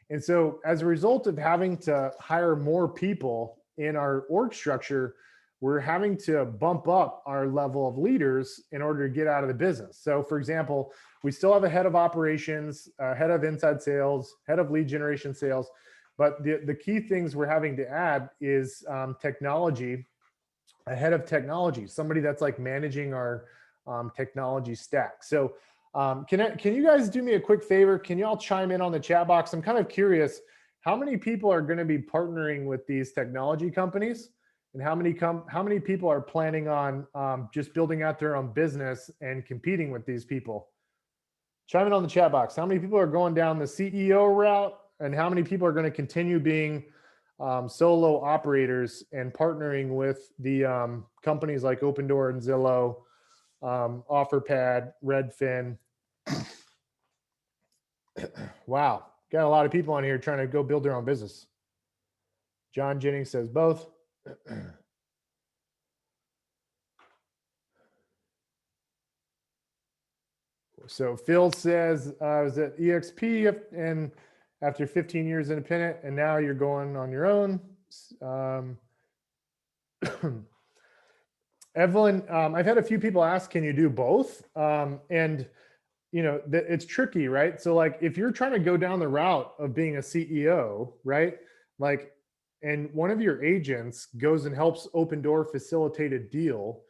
And so as a result of having to hire more people in our org structure, we're having to bump up our level of leaders in order to get out of the business. So for example, we still have a head of operations, a head of inside sales, head of lead generation sales, but the key things we're having to add is technology, a head of technology, somebody that's like managing our technology stack. So can you guys do me a quick favor? Can you all chime in on the chat box? I'm kind of curious, how many people are going to be partnering with these technology companies, and how many people are planning on just building out their own business and competing with these people? Chime in on the chat box. How many people are going down the CEO route, and how many people are going to continue being solo operators and partnering with the companies like Opendoor and Zillow, OfferPad, Redfin? Wow, got a lot of people on here trying to go build their own business. John Jennings says both. So Phil says, I was at EXP and after 15 years independent, and now you're going on your own. Evelyn, I've had a few people ask, can you do both? And you know, it's tricky, right? So like, if you're trying to go down the route of being a CEO, right? Like, and one of your agents goes and helps Opendoor facilitate a deal,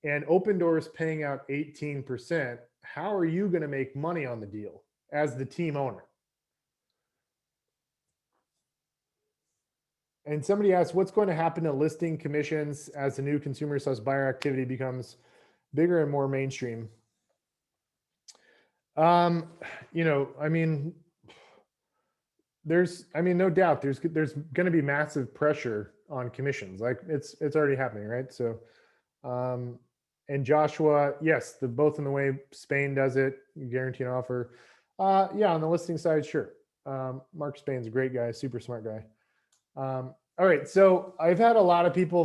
and Opendoor is paying out 18%, how are you going to make money on the deal as the team owner? And somebody asked, what's going to happen to listing commissions as the new consumer/buyer activity becomes bigger and more mainstream? You know, I mean, no doubt there's going to be massive pressure on commissions. Like it's already happening, right? So, and Joshua, yes, both in the way Spain does it, guarantee an offer. Yeah, on the listing side, sure. Mark Spain's a great guy, super smart guy. All right, so I've had a lot of people.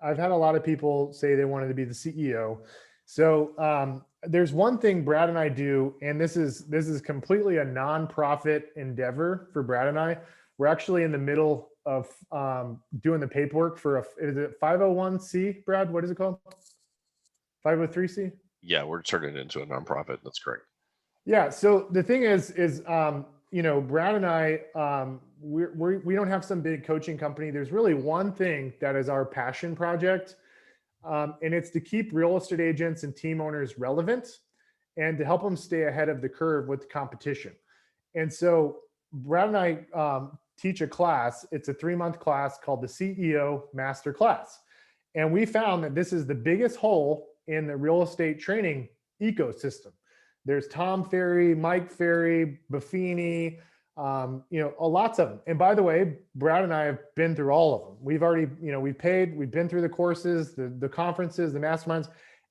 I've had a lot of people say they wanted to be the CEO. So there's one thing Brad and I do, and this is completely a nonprofit endeavor for Brad and I. We're actually in the middle of doing the paperwork for is it 501c, Brad? What is it called? 503c? Yeah, we're turning it into a nonprofit. That's correct. Yeah. So the thing is you know, Brad and I, we don't have some big coaching company. There's really one thing that is our passion project. And it's to keep real estate agents and team owners relevant and to help them stay ahead of the curve with the competition. And so Brad and I teach a class. It's a 3-month class called the CEO Master Class. And we found that this is the biggest hole in the real estate training ecosystem. There's Tom Ferry, Mike Ferry, Buffini, you know, lots of them. And by the way, Brad and I have been through all of them. We've already, you know, we've been through the courses, the conferences, the masterminds.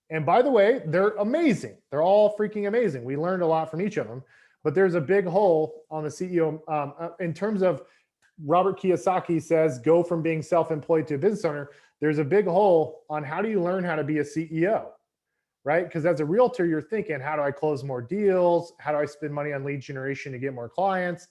And by the way, they're amazing. They're all freaking amazing. We learned a lot from each of them, but there's a big hole on the CEO in terms of Robert Kiyosaki says, go from being self-employed to a business owner. There's a big hole on how do you learn how to be a CEO, right? Because as a realtor, you're thinking, how do I close more deals? How do I spend money on lead generation to get more clients?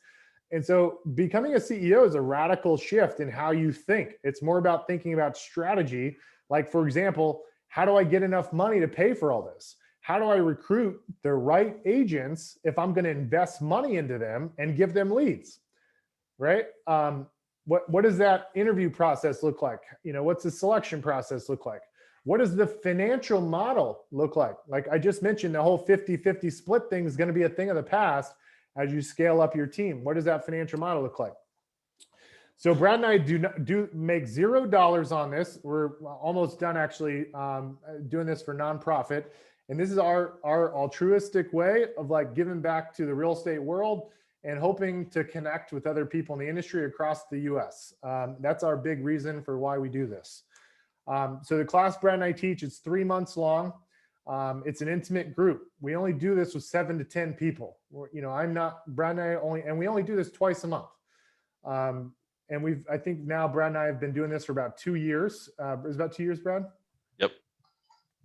And so becoming a CEO is a radical shift in how you think. It's more about thinking about strategy. Like, for example, how do I get enough money to pay for all this? How do I recruit the right agents if I'm going to invest money into them and give them leads, right? What does that interview process look like? You know, what's the selection process look like? What does the financial model look like? Like I just mentioned, the whole 50-50 split thing is going to be a thing of the past as you scale up your team. What does that financial model look like? So Brad and I do make $0 on this. We're almost done actually doing this for nonprofit. And this is our altruistic way of like giving back to the real estate world and hoping to connect with other people in the industry across the US. That's our big reason for why we do this. So the class Brad and I teach, it's 3 months long. It's an intimate group. We only do this with 7 to 10 people. Brad and I we only do this twice a month. And I think now Brad and I have been doing this for about 2 years. It was about 2 years, Brad. Yep.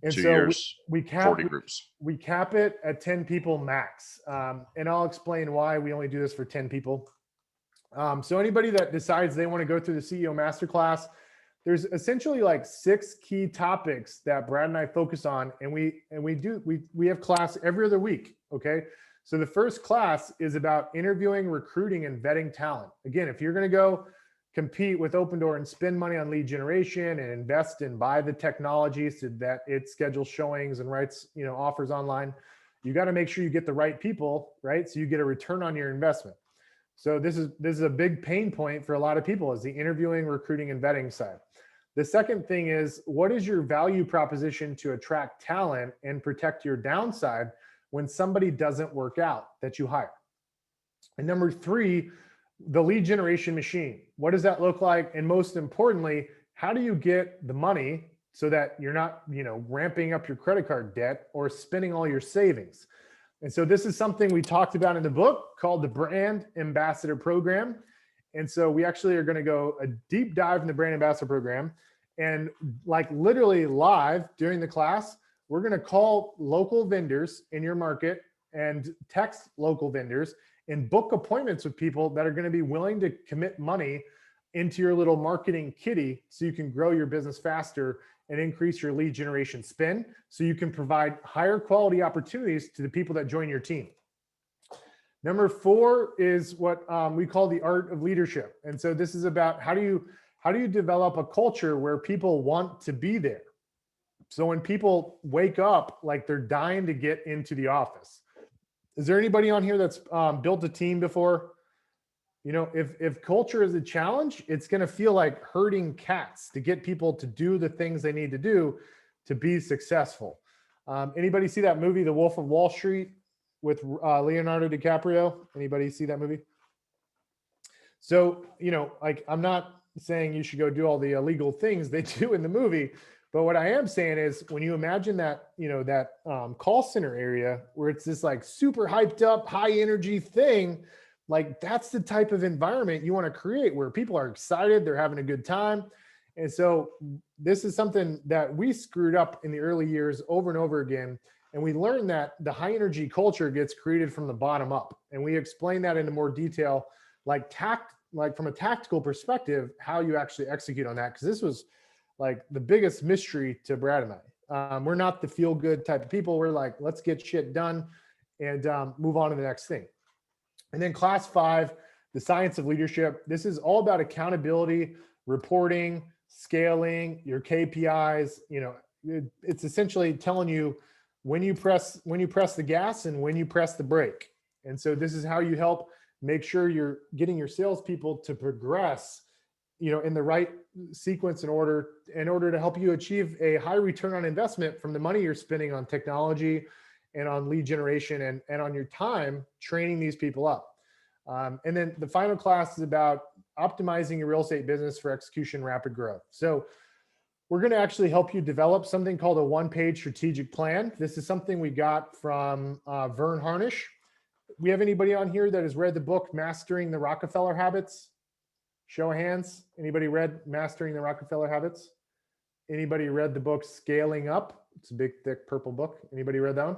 And 2 so years, we cap 40 groups. we cap it at 10 people max. And I'll explain why we only do this for 10 people. So anybody that decides they want to go through the CEO Masterclass, there's essentially like 6 key topics that Brad and I focus on, and we have class every other week. Okay. So the first class is about interviewing, recruiting, and vetting talent. Again, if you're going to go compete with Opendoor and spend money on lead generation and invest and buy the technology so that it schedules showings and writes, offers online, you got to make sure you get the right people, right? So you get a return on your investment. So this is a big pain point for a lot of people, is the interviewing, recruiting, and vetting side. The second thing is, what is your value proposition to attract talent and protect your downside when somebody doesn't work out that you hire? And number 3, the lead generation machine. What does that look like? And most importantly, how do you get the money so that you're not, ramping up your credit card debt or spending all your savings? And so this is something we talked about in the book called the Brand Ambassador Program. And so we actually are going to go a deep dive in the Brand Ambassador Program, and like literally live during the class, we're going to call local vendors in your market and text local vendors and book appointments with people that are going to be willing to commit money into your little marketing kitty so you can grow your business faster and increase your lead generation spend so you can provide higher quality opportunities to the people that join your team. Number 4 is what we call the art of leadership. And so this is about how do you develop a culture where people want to be there? So when people wake up, like they're dying to get into the office. Is there anybody on here that's built a team before? If culture is a challenge, it's going to feel like herding cats to get people to do the things they need to do to be successful. Anybody see that movie, The Wolf of Wall Street, with Leonardo DiCaprio? Anybody see that movie? So, I'm not saying you should go do all the illegal things they do in the movie, but what I am saying is, when you imagine that, call center area where it's this like super hyped up, high energy thing, like that's the type of environment you want to create where people are excited, they're having a good time. And so this is something that we screwed up in the early years over and over again. And we learned that the high energy culture gets created from the bottom up. And we explain that into more detail, like from a tactical perspective, how you actually execute on that. Because this was like the biggest mystery to Brad and I. We're not the feel good type of people. We're like, let's get shit done and move on to the next thing. And then class 5, the science of leadership. This is all about accountability, reporting, scaling, your KPIs. It's essentially telling you when you press the gas and when you press the brake. And so this is how you help make sure you're getting your salespeople to progress, in the right sequence in order to help you achieve a high return on investment from the money you're spending on technology and on lead generation and on your time training these people up. And then the final class is about optimizing your real estate business for execution, rapid growth. So we're going to actually help you develop something called a 1-page strategic plan. This is something we got from Vern Harnish. We have anybody on here that has read the book, Mastering the Rockefeller Habits? Show of hands. Anybody read Mastering the Rockefeller Habits? Anybody read the book Scaling Up? It's a big, thick purple book. Anybody read that one?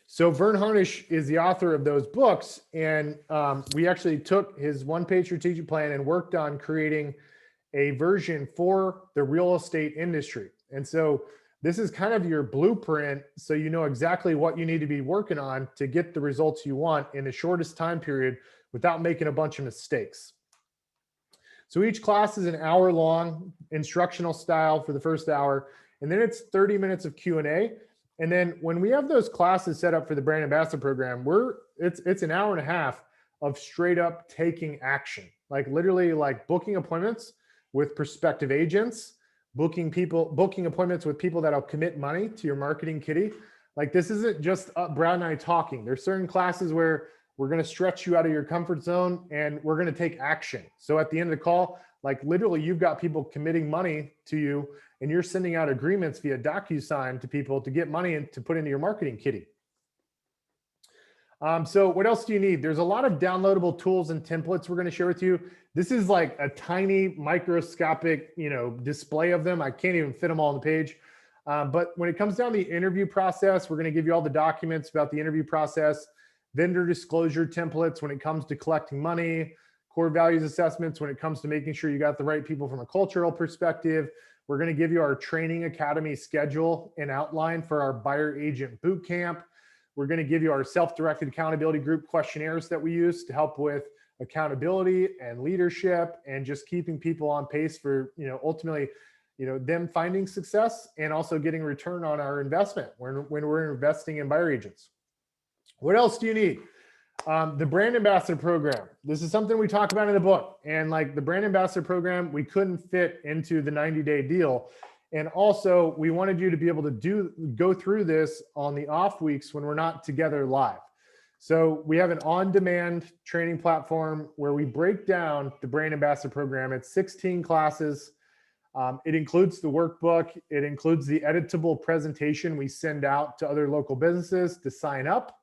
So Vern Harnish is the author of those books. And we actually took his 1-page strategic plan and worked on creating a version for the real estate industry. And so this is kind of your blueprint, so you know exactly what you need to be working on to get the results you want in the shortest time period without making a bunch of mistakes. So each class is an hour long, instructional style for the first hour, and then it's 30 minutes of Q&A. And then when we have those classes set up for the Brand Ambassador Program, it's an hour and a half of straight up taking action, like literally like booking appointments with prospective agents, booking appointments with people that'll commit money to your marketing kitty. Like this isn't just Brad and I talking. There's certain classes where we're going to stretch you out of your comfort zone and we're going to take action. So at the end of the call, like literally you've got people committing money to you and you're sending out agreements via DocuSign to people to get money and to put into your marketing kitty. So what else do you need? There's a lot of downloadable tools and templates we're going to share with you. This is like a tiny microscopic, display of them. I can't even fit them all on the page. But when it comes down to the interview process, we're going to give you all the documents about the interview process, vendor disclosure templates when it comes to collecting money, core values assessments when it comes to making sure you got the right people from a cultural perspective. We're going to give you our training academy schedule and outline for our buyer agent boot camp. We're going to give you our self-directed accountability group questionnaires that we use to help with accountability and leadership and just keeping people on pace for, ultimately, them finding success and also getting return on our investment when we're investing in buyer agents. What else do you need? The brand ambassador program. This is something we talk about in the book, and like the brand ambassador program, we couldn't fit into the 90-day deal. And also we wanted you to be able to go through this on the off weeks when we're not together live. So we have an on-demand training platform where we break down the brand ambassador program. It's 16 classes. It includes the workbook. It includes the editable presentation we send out to other local businesses to sign up.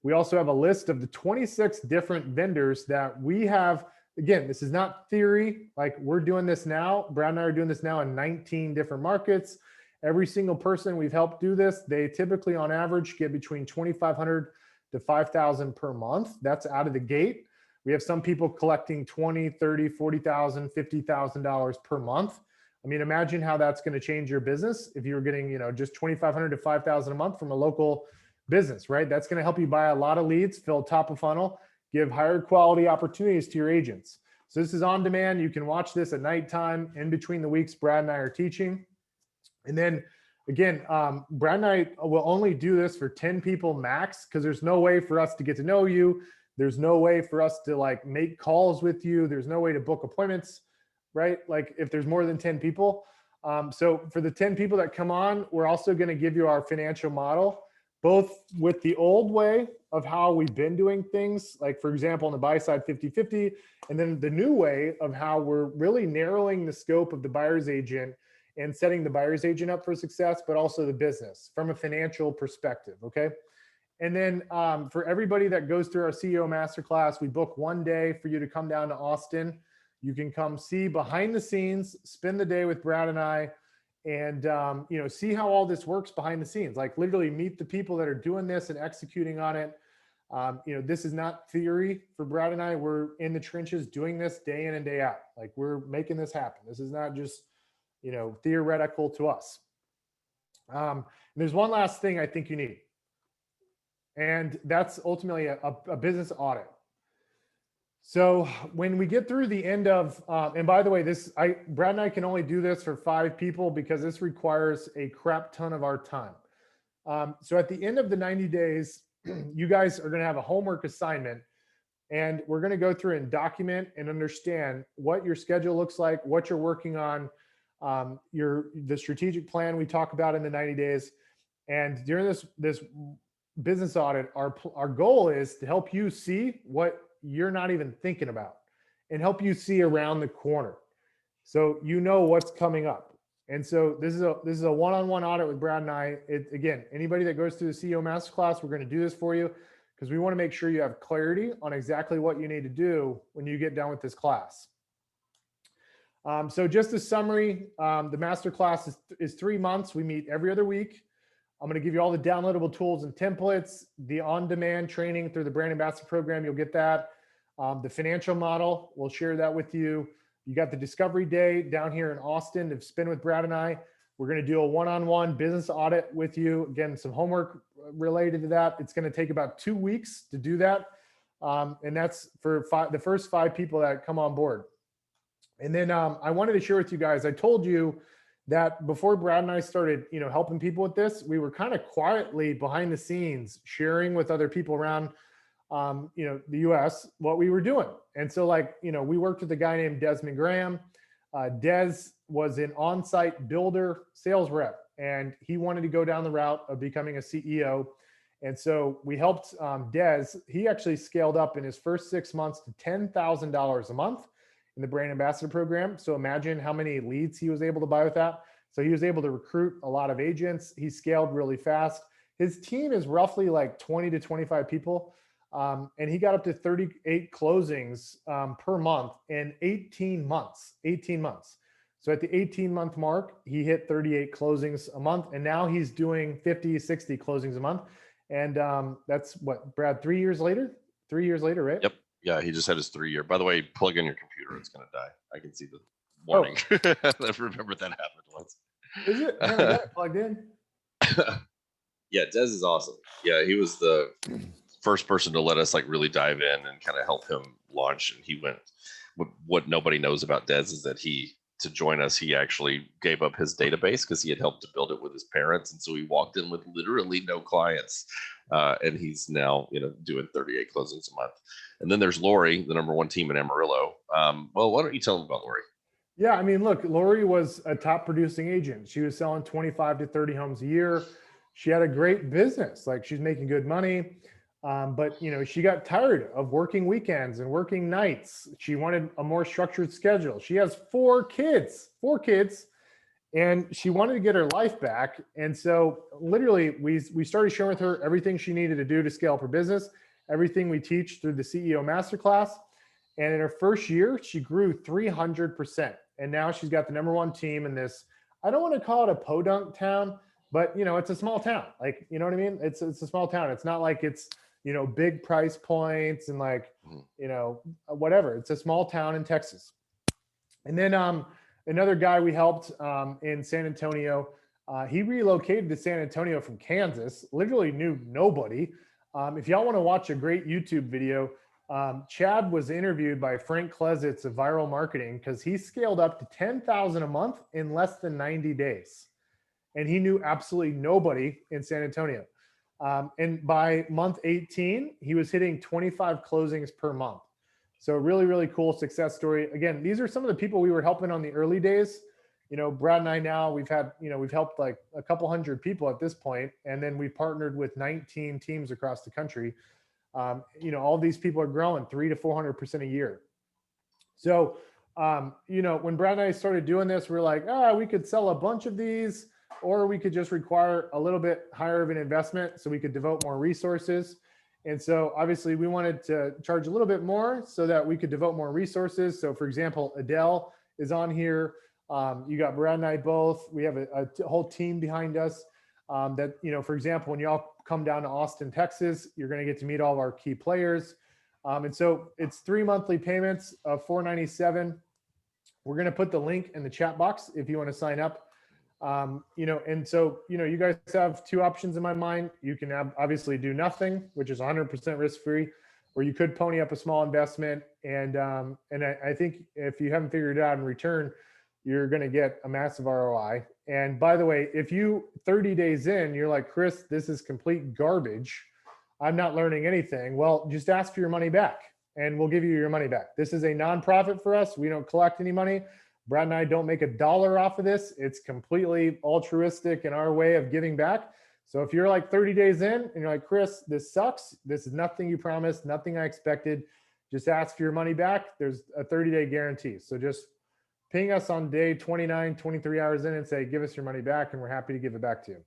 We also have a list of the 26 different vendors that we have. Again, this is not theory. Like, we're doing this now. Brad and I are doing this now in 19 different markets. Every single person we've helped do this, they typically on average get between $2,500 to $5,000 per month. That's out of the gate. We have some people collecting $20,000, $30,000, $40,000, $50,000 per month. I mean, imagine how that's going to change your business if you were getting, just $2,500 to $5,000 a month from a local business, right? That's going to help you buy a lot of leads, fill top of funnel, give higher quality opportunities to your agents. So this is on demand. You can watch this at nighttime in between the weeks Brad and I are teaching. And then again, Brad and I will only do this for 10 people max, because there's no way for us to get to know you. There's no way for us to like make calls with you. There's no way to book appointments, right? Like if there's more than 10 people. So for the 10 people that come on, we're also going to give you our financial model, both with the old way of how we've been doing things, like for example, on the buy side 50-50, and then the new way of how we're really narrowing the scope of the buyer's agent and setting the buyer's agent up for success, but also the business from a financial perspective, okay? And then for everybody that goes through our CEO Masterclass, we book one day for you to come down to Austin. You can come see behind the scenes, spend the day with Brad and I, and see how all this works behind the scenes. Like literally meet the people that are doing this and executing on it. This is not theory for Brad and I. We're in the trenches doing this day in and day out. Like we're making this happen. This is not just theoretical to us. And there's one last thing I think you need, and that's ultimately a business audit. So when we get through the end of, and by the way, Brad and I can only do this for 5 people because this requires a crap ton of our time. So at the end of the 90 days, you guys are going to have a homework assignment, and we're going to go through and document and understand what your schedule looks like, what you're working on, the strategic plan we talk about in the 90 days. And during this business audit, our goal is to help you see what you're not even thinking about and help you see around the corner, so what's coming up. And so this is a one-on-one audit with Brad and I. Again, anybody that goes through the CEO Masterclass, we're going to do this for you because we want to make sure you have clarity on exactly what you need to do when you get done with this class. So just a summary, the Masterclass is 3 months. We meet every other week. I'm going to give you all the downloadable tools and templates, the on-demand training through the Brand Ambassador program. You'll get that. The financial model, we'll share that with you. You got the discovery day down here in Austin to spend with Brad and I. We're going to do a one-on-one business audit with you. Again, some homework related to that. It's going to take about 2 weeks to do that. And that's for the first 5 people that come on board. And then I wanted to share with you guys, I told you that before Brad and I started, helping people with this, we were kind of quietly behind the scenes sharing with other people around, the US what we were doing. And so we worked with a guy named Desmond Graham. Des was an on-site builder sales rep, and he wanted to go down the route of becoming a CEO. And so we helped Des. He actually scaled up in his first 6 months to $10,000 a month in the Brand Ambassador program. So imagine how many leads he was able to buy with that. So he was able to recruit a lot of agents. He scaled really fast. His team is roughly like 20 to 25 people. And he got up to 38 closings per month in 18 months. 18 months. So at the 18-month mark, he hit 38 closings a month. And now he's doing 50, 60 closings a month. And that's what, Brad, 3 years later? 3 years later, right? Yep. Yeah, he just had his 3-year. By the way, plug in your computer; it's gonna die. I can see the warning. I remember that happened once. Is it? Man, I got it plugged in. Yeah, Dez is awesome. Yeah, he was the first person to let us like really dive in and kind of help him launch. And he went. What nobody knows about Dez is that to join us, he actually gave up his database because he had helped to build it with his parents, and so he walked in with literally no clients, and he's now doing 38 closings a month. And then there's Lori, the #1 team in Amarillo. Well, why don't you tell them about Lori? Yeah, I mean, look, Lori was a top producing agent. She was selling 25 to 30 homes a year. She had a great business, like she's making good money. But she got tired of working weekends and working nights. She wanted a more structured schedule. She has 4 kids, and she wanted to get her life back. And so literally we started showing her everything she needed to do to scale up her business, everything we teach through the CEO Masterclass. And in her first year, she grew 300%. And now she's got the #1 team in this, I don't want to call it a podunk town, but it's a small town. Like, you know what I mean? It's a small town. It's not like it's, big price points and like, whatever. It's a small town in Texas. And then another guy we helped in San Antonio, he relocated to San Antonio from Kansas, literally knew nobody. If y'all want to watch a great YouTube video, Chad was interviewed by Frank Klesitz of Viral Marketing because he scaled up to 10,000 a month in less than 90 days. And he knew absolutely nobody in San Antonio. And by month 18, he was hitting 25 closings per month. So really, really cool success story. Again, these are some of the people we were helping on the early days. Brad and I now we've helped like a couple hundred people at this point, and then we partnered with 19 teams across the country. All these people are growing 300 to 400% a year. So, when Brad and I started doing this, we're like, we could sell a bunch of these, or we could just require a little bit higher of an investment so we could devote more resources. And so obviously we wanted to charge a little bit more so that we could devote more resources. So for example, Adele is on here. You got Brad and I both. We have a whole team behind us that, for example, when y'all come down to Austin, Texas, you're going to get to meet all of our key players. And so it's 3 monthly payments of $497. We're going to put the link in the chat box if you want to sign up. And so, you guys have 2 options in my mind. You can obviously do nothing, which is 100% risk-free, or you could pony up a small investment. And I think if you haven't figured it out in return, you're going to get a massive ROI. And by the way, if you 30 days in, you're like, Chris, this is complete garbage, I'm not learning anything. Well, just ask for your money back and we'll give you your money back. This is a nonprofit for us. We don't collect any money. Brad and I don't make $1 off of this. It's completely altruistic in our way of giving back. So if you're like 30 days in and you're like, Chris, this sucks. This is nothing you promised, nothing I expected. Just ask for your money back. There's a 30-day guarantee. So just ping us on day 29, 23 hours in and say, give us your money back, and we're happy to give it back to you.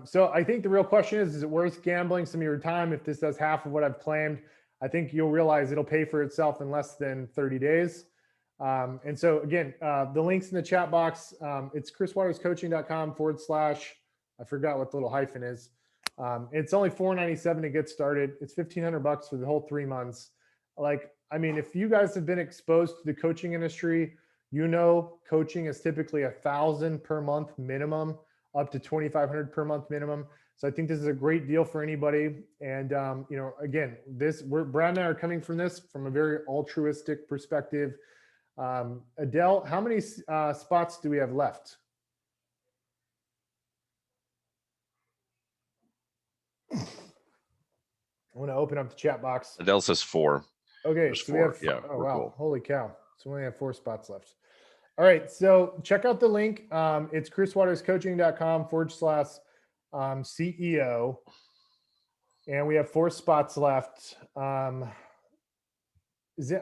So I think the real question is it worth gambling some of your time? If this does half of what I've claimed, I think you'll realize it'll pay for itself in less than 30 days. And so again, the links in the chat box, it's chriswaterscoaching.com / I forgot what the little hyphen is. It's only $497 to get started. It's $1,500 for the whole 3 months. If you guys have been exposed to the coaching industry, coaching is typically $1,000 per month minimum, up to $2,500 per month minimum. So I think this is a great deal for anybody. And again, Brad and I are coming from this from a very altruistic perspective. Adele, how many spots do we have left? I want to open up the chat box. Adele says 4. Okay, There's so 4. we have, Yeah, oh we're wow, cool. holy cow. So we only have 4 spots left. All right, so check out the link. It's chriswaterscoaching.com / CEO. And we have 4 spots left.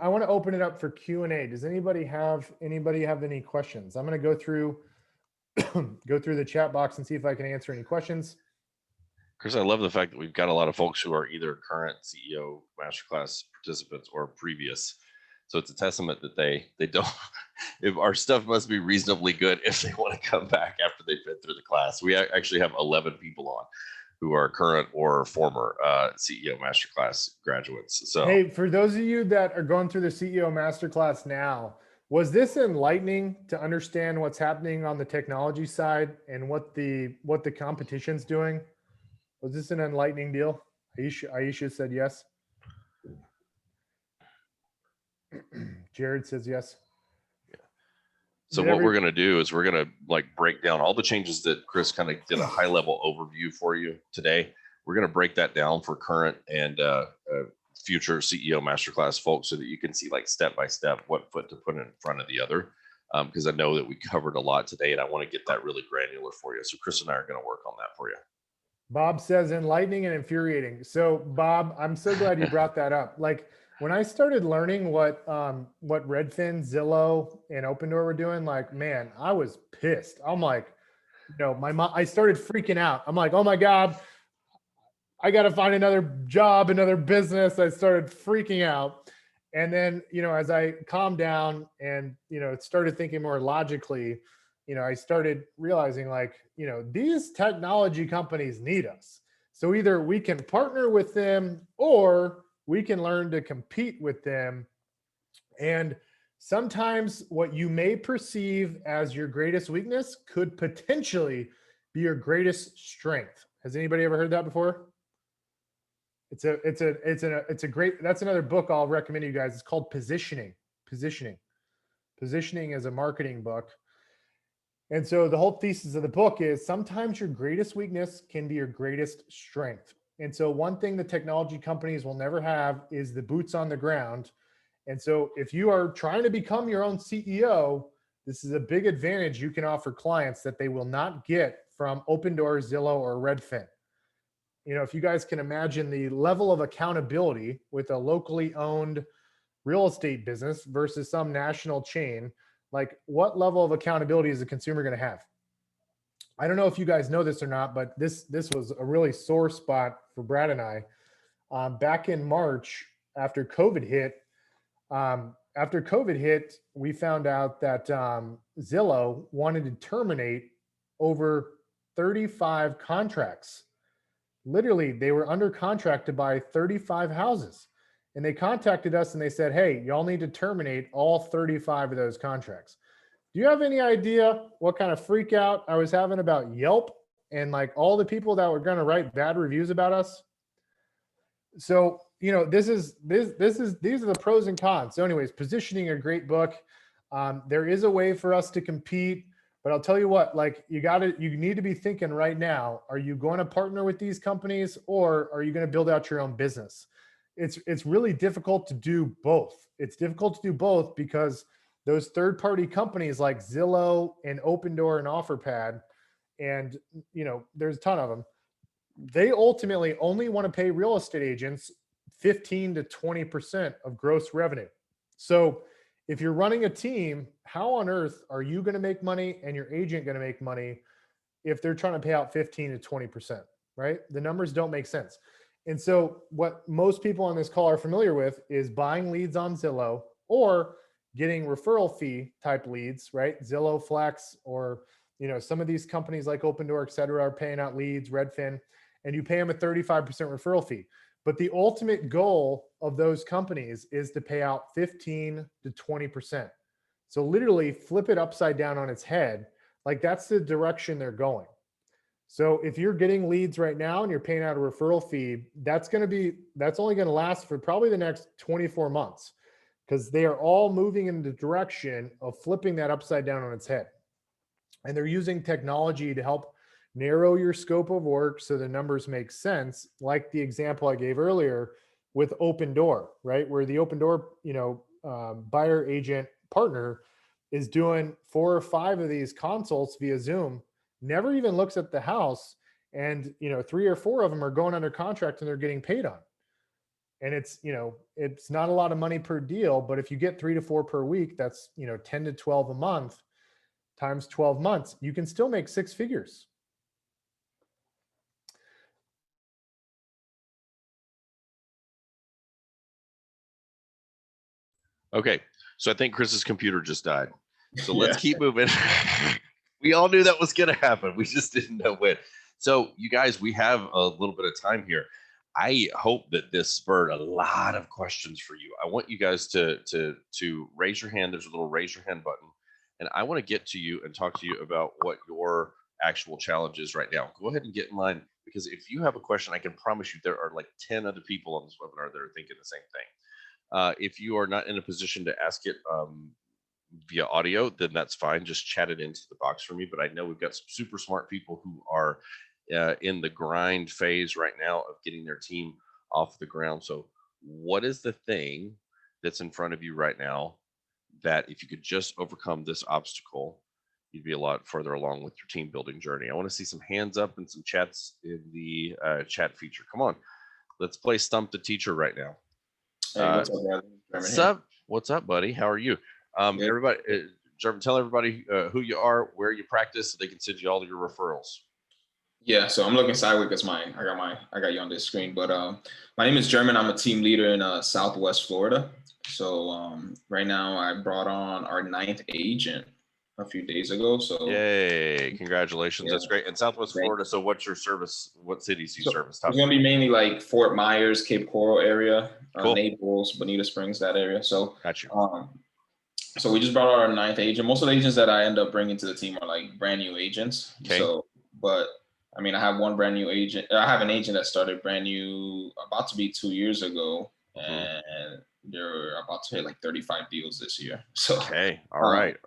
I want to open it up for Q&A. Does anybody have any questions? I'm going to go through the chat box and see if I can answer any questions. Chris, I love the fact that we've got a lot of folks who are either current CEO Masterclass participants or previous. So it's a testament that they don't, if our stuff must be reasonably good if they want to come back after they've been through the class. We actually have 11 people on who are current or former CEO Masterclass graduates. So hey, for those of you that are going through the CEO Masterclass now, was this enlightening to understand what's happening on the technology side and what the competition's doing? Was this an enlightening deal? Aisha said yes. Jared says yes. So what we're going to do is we're going to like break down all the changes that Chris kind of did a high level overview for you today. We're going to break that down for current and future CEO Masterclass folks so that you can see like step by step what foot to put in front of the other. Because I know that we covered a lot today and I want to get that really granular for you. So Chris and I are going to work on that for you. Bob says enlightening and infuriating. So Bob, I'm so glad you brought that up. Like when I started learning what Redfin, Zillow, and Opendoor were doing, like, man, I was pissed. I'm like, my mom, I started freaking out. I'm like, oh my God, I got to find another job, another business. I started freaking out. And then, as I calmed down and, started thinking more logically, I started realizing like, these technology companies need us. So either we can partner with them or we can learn to compete with them. And sometimes what you may perceive as your greatest weakness could potentially be your greatest strength. Has anybody ever heard that before? It's a great, that's another book I'll recommend to you guys. It's called Positioning. Positioning is a marketing book. And so the whole thesis of the book is sometimes your greatest weakness can be your greatest strength. And so one thing the technology companies will never have is the boots on the ground. And so if you are trying to become your own CEO, this is a big advantage you can offer clients that they will not get from Opendoor, Zillow, or Redfin. If you guys can imagine the level of accountability with a locally owned real estate business versus some national chain, like what level of accountability is the consumer going to have? I don't know if you guys know this or not, but this was a really sore spot for Brad and I. Back in March, after COVID hit, we found out that Zillow wanted to terminate over 35 contracts. Literally, they were under contract to buy 35 houses. And they contacted us and they said, hey, y'all need to terminate all 35 of those contracts. Do you have any idea what kind of freak out I was having about Yelp and like all the people that were going to write bad reviews about us? So, these are the pros and cons. So anyways, Positioning, a great book. There is a way for us to compete, but I'll tell you what, like you need to be thinking right now, are you going to partner with these companies or are you going to build out your own business? It's really difficult to do both. It's difficult to do both because those third-party companies like Zillow and Opendoor and OfferPad, and there's a ton of them, they ultimately only want to pay real estate agents 15 to 20% of gross revenue. So if you're running a team, how on earth are you going to make money and your agent going to make money if they're trying to pay out 15 to 20%, right? The numbers don't make sense. And so what most people on this call are familiar with is buying leads on Zillow or getting referral fee type leads, right? Zillow, Flex, or some of these companies like Opendoor, et cetera, are paying out leads, Redfin, and you pay them a 35% referral fee. But the ultimate goal of those companies is to pay out 15 to 20%. So literally flip it upside down on its head. Like that's the direction they're going. So if you're getting leads right now and you're paying out a referral fee, that's only going to last for probably the next 24 months because they are all moving in the direction of flipping that upside down on its head. And they're using technology to help narrow your scope of work so the numbers make sense, like the example I gave earlier with Opendoor, right? Where the Opendoor, buyer agent partner is doing 4 or 5 of these consults via Zoom, never even looks at the house, and 3 or 4 of them are going under contract and they're getting paid on. and it's, it's not a lot of money per deal, but if you get 3 to 4 per week, that's, 10 to 12 a month times 12 months, you can still make 6 figures. Okay, so I think Chris's computer just died. So Yeah. let's keep moving. We all knew that was going to happen. We just didn't know when. So you guys, we have a little bit of time here. I hope that this spurred a lot of questions for you. I want you guys to raise your hand. There's a little raise your hand button, and I want to get to you and talk to you about what your actual challenge is right now. Go ahead and get in line, because if you have a question, I can promise you there are like 10 other people on this webinar that are thinking the same thing. If you are not in a position to ask it via audio, then that's fine. Just chat it into the box for me. But I know we've got some super smart people who are in the grind phase right now of getting their team off the ground. So what is the thing that's in front of you right now that if you could just overcome this obstacle, you'd be a lot further along with your team building journey? I want to see some hands up and some chats in the chat feature. Come on, let's play Stump the Teacher right now. Hey, what's up, brother? What's up, buddy? How are you? Good. Everybody, Jervin, tell everybody who you are, where you practice, so they can send you all your referrals. Yeah, so I'm looking sideways because I got you on this screen. But my name is Jervin. I'm a team leader in Southwest Florida. So right now I brought on our 9th agent a few days ago. So yay! Congratulations, Yeah. That's great. In Southwest Thank Florida, so what's your service? What cities do you So service? it's gonna be mainly like Fort Myers, Cape Coral area, Cool. Naples, Bonita Springs, that area. So Got you. So we just brought out our 9th agent. Most of the agents that I end up bringing to the team are like brand new agents. Okay. So, but I mean, I have one brand new agent. I have an agent that started brand new, about to be 2 years ago, and they're about to hit like 35 deals this year. So okay, all right.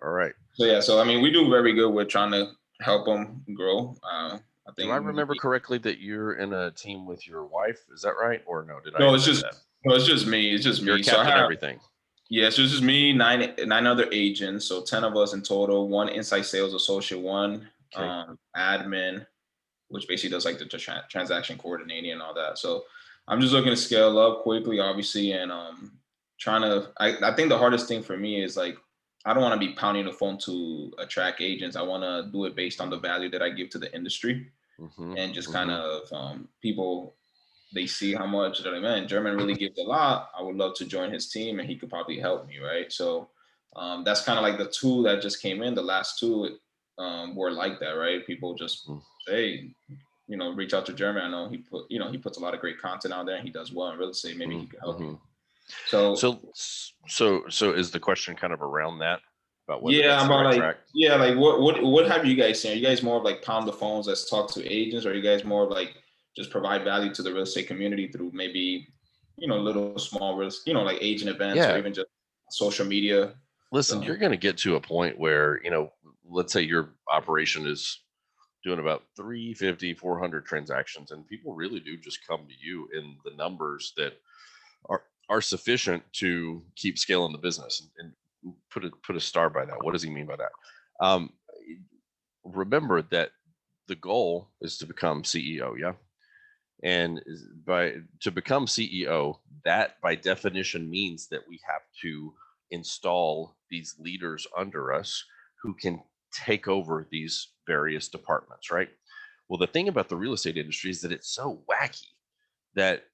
So yeah, so I mean, we do very good with trying to help them grow. I think. Do I remember correctly that you're in a team with your wife? Is that right, or no? Did I? No, it's just me. It's just You're me. captain So I have everything. Yeah, so it's just me, nine other agents, so 10 of us in total. One inside sales associate, one admin, which basically does like the transaction coordinating and all that. So I'm just looking to scale up quickly, obviously, and trying to. I think the hardest thing for me is like I don't want to be pounding the phone to attract agents. I want to do it based on the value that I give to the industry, and just kind of people. They see how much they're like, man, Jervin really gives a lot. I would love to join his team and he could probably help me, right? So that's kind of like the two that just came in. The last two were like that, right? People just say, reach out to Jervin. I know he puts a lot of great content out there and he does well in real estate. Maybe he could help you. So is the question kind of around that? About whether what have you guys seen? Are you guys more of like pound the phones, let's talk to agents, or are you guys more of like just provide value to the real estate community through maybe, little small risk, like agent events or even just social media? Listen, you're going to get to a point where, let's say your operation is doing about 350, 400 transactions, and people really do just come to you in the numbers that are sufficient to keep scaling the business. And put a star by that. What does he mean by that? Remember that the goal is to become CEO. Yeah. And to become CEO, that by definition means that we have to install these leaders under us who can take over these various departments, right? Well, the thing about the real estate industry is that it's so wacky that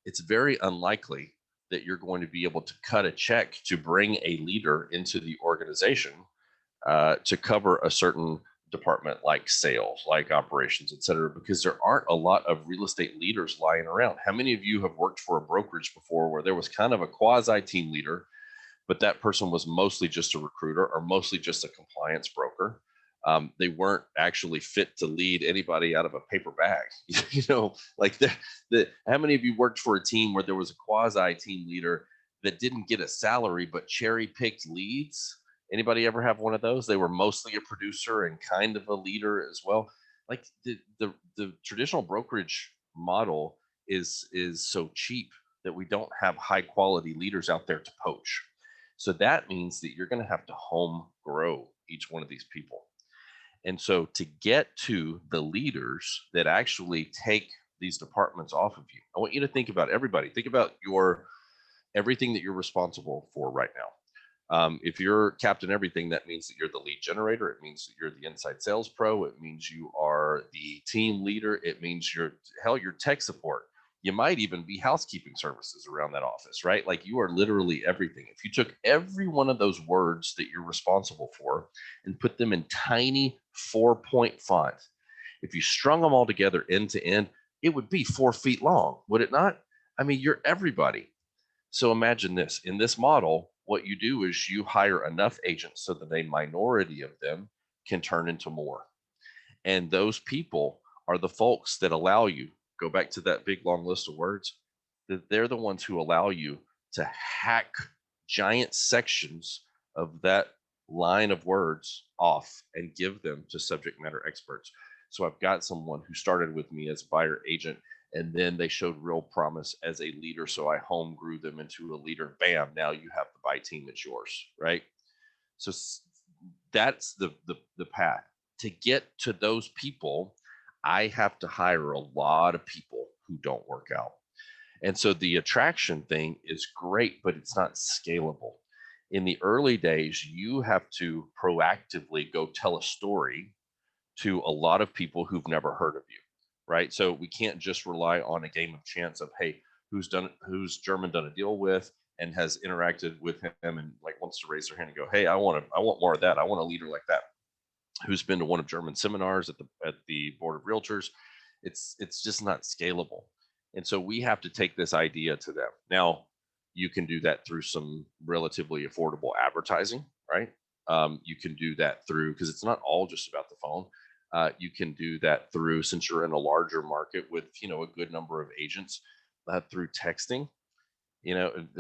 it's very unlikely that you're going to be able to cut a check to bring a leader into the organization to cover a certain department like sales, like operations, et cetera, because there aren't a lot of real estate leaders lying around. How many of you have worked for a brokerage before where there was kind of a quasi team leader, but that person was mostly just a recruiter or mostly just a compliance broker? They weren't actually fit to lead anybody out of a paper bag. How many of you worked for a team where there was a quasi team leader that didn't get a salary, but cherry picked leads? Anybody ever have one of those? They were mostly a producer and kind of a leader as well. Like the traditional brokerage model is so cheap that we don't have high quality leaders out there to poach. So that means that you're going to have to home grow each one of these people. And so to get to the leaders that actually take these departments off of you. I want you to think about everybody. Think about everything that you're responsible for right now. If you're captain everything, that means that you're the lead generator. It means that you're the inside sales pro. It means you are the team leader. It means you're tech support. You might even be housekeeping services around that office, right? Like you are literally everything. If you took every one of those words that you're responsible for and put them in tiny 4-point font, if you strung them all together end to end, it would be 4 feet long, would it not? I mean, you're everybody. So imagine this. In this model, what you do is you hire enough agents so that a minority of them can turn into more. And those people are the folks that allow you, go back to that big long list of words, that they're the ones who allow you to hack giant sections of that line of words off and give them to subject matter experts. So I've got someone who started with me as buyer agent, and then they showed real promise as a leader. So I home grew them into a leader. Bam, now you have the buy team, it's yours, right? So that's the path. To get to those people, I have to hire a lot of people who don't work out. And so the attraction thing is great, but it's not scalable. In the early days, you have to proactively go tell a story to a lot of people who've never heard of you, right? So we can't just rely on a game of chance of, hey, who's German done a deal with and has interacted with him and like wants to raise their hand and go, hey, I want more of that. I want a leader like that. Who's been to one of German's seminars at the Board of Realtors. It's just not scalable. And so we have to take this idea to them. Now, you can do that through some relatively affordable advertising, right? You can do that through, because it's not all just about the phone. You can do that through, since you're in a larger market with, a good number of agents, through texting.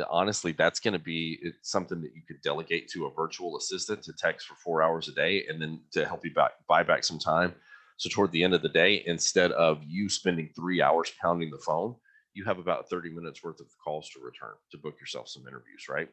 Honestly, that's going to be something that you could delegate to a virtual assistant to text for 4 hours a day and then to help you buy back some time. So toward the end of the day, instead of you spending 3 hours pounding the phone, you have about 30 minutes worth of calls to return to book yourself some interviews, right?